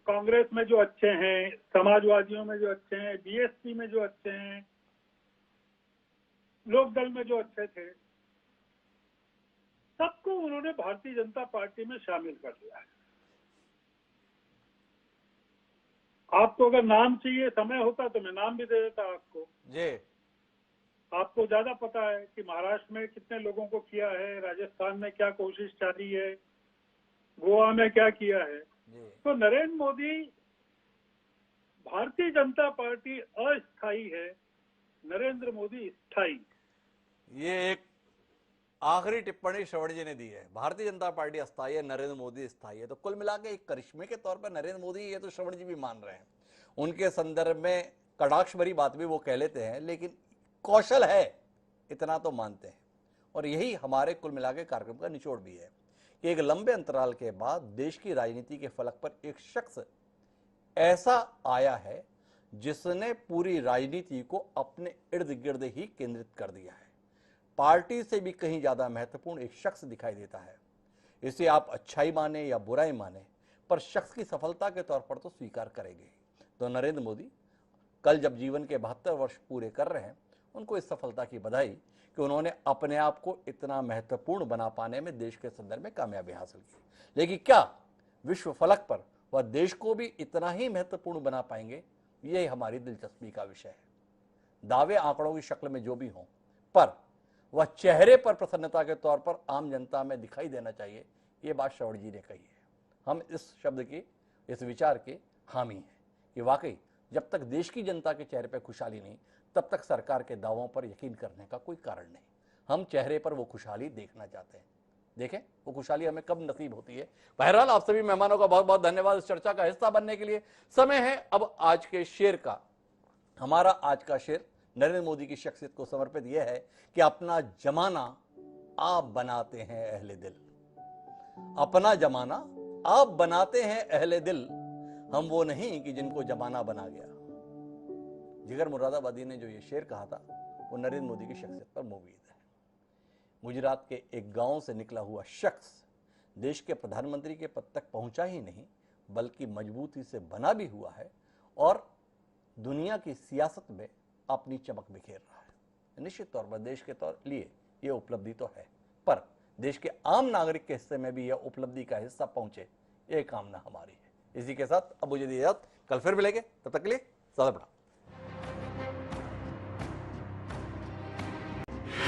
कांग्रेस में जो अच्छे हैं, समाजवादियों में जो अच्छे हैं, बीएसपी में जो अच्छे हैं, लोकदल में जो अच्छे थे, सबको उन्होंने भारतीय जनता पार्टी में शामिल कर लिया है। आपको अगर नाम चाहिए, समय होता तो मैं नाम भी दे देता आपको जी। आपको ज्यादा पता है कि महाराष्ट्र में कितने लोगों को किया है, राजस्थान में क्या कोशिश जारी है, गोवा में क्या किया है। तो नरेंद्र मोदी, भारतीय जनता पार्टी अस्थायी है, नरेंद्र मोदी स्थायी। ये एक आखिरी टिप्पणी श्रवण जी ने दी है, भारतीय जनता पार्टी अस्थायी है, नरेंद्र मोदी स्थायी है। तो कुल मिला के एक करिश्मे के तौर पर नरेंद्र मोदी, ये तो श्रवण जी भी मान रहे हैं, उनके संदर्भ में कटाक्ष भरी बात भी वो कह लेते हैं, लेकिन कौशल है इतना तो मानते हैं। और यही हमारे कुल मिला के कार्यक्रम का निचोड़ भी है कि एक लंबे अंतराल के बाद देश की राजनीति के फलक पर एक शख्स ऐसा आया है जिसने पूरी राजनीति को अपने इर्द गिर्द ही केंद्रित कर दिया है। पार्टी से भी कहीं ज्यादा महत्वपूर्ण एक शख्स दिखाई देता है। इसे आप अच्छाई माने या बुराई माने, पर शख्स की सफलता के तौर पर तो स्वीकार करेंगे। तो नरेंद्र मोदी कल जब जीवन के 72 वर्ष पूरे कर रहे हैं, उनको इस सफलता की बधाई कि उन्होंने अपने आप को इतना महत्वपूर्ण बना पाने में देश के संदर्भ में कामयाबी हासिल की। लेकिन क्या विश्व फलक पर वह देश को भी इतना ही महत्वपूर्ण बना पाएंगे, यही हमारी दिलचस्पी का विषय है। दावे आंकड़ों की शक्ल में जो भी हों, पर वह चेहरे पर प्रसन्नता के तौर पर आम जनता में दिखाई देना चाहिए, ये बात श्रवण जी ने कही है। हम इस शब्द की, इस विचार के हामी हैं कि वाकई जब तक देश की जनता के चेहरे पर खुशहाली नहीं, तब तक सरकार के दावों पर यकीन करने का कोई कारण नहीं। हम चेहरे पर वो खुशहाली देखना चाहते हैं। देखें वो खुशहाली हमें कब नसीब होती है। बहरहाल आप सभी मेहमानों का बहुत बहुत धन्यवाद इस चर्चा का हिस्सा बनने के लिए। समय है अब आज के शेर का। हमारा आज का शेर नरेंद्र मोदी की शख्सियत को समर्पित यह है कि अपना जमाना आप बनाते हैं अहले दिल। अपना जमाना आप बनाते हैं अहले दिल, हम वो नहीं कि जिनको जमाना बना गया। जिगर मुरादाबादी ने जो ये शेर कहा था वो नरेंद्र मोदी की शख्सियत पर मोवीद है। गुजरात के एक गांव से निकला हुआ शख्स देश के प्रधानमंत्री के पद तक पहुंचा ही नहीं, बल्कि मजबूती से बना भी हुआ है और दुनिया की सियासत में अपनी चमक बिखेर रहा है। निश्चित तौर पर देश के लिए यह उपलब्धि तो है, पर देश के आम नागरिक के हिस्से में भी यह उपलब्धि का हिस्सा पहुंचे, यह कामना हमारी है। इसी के साथ अब मुझे इजाजत, कल फिर मिलेंगे, तब तक के लिए सदा बड़ा।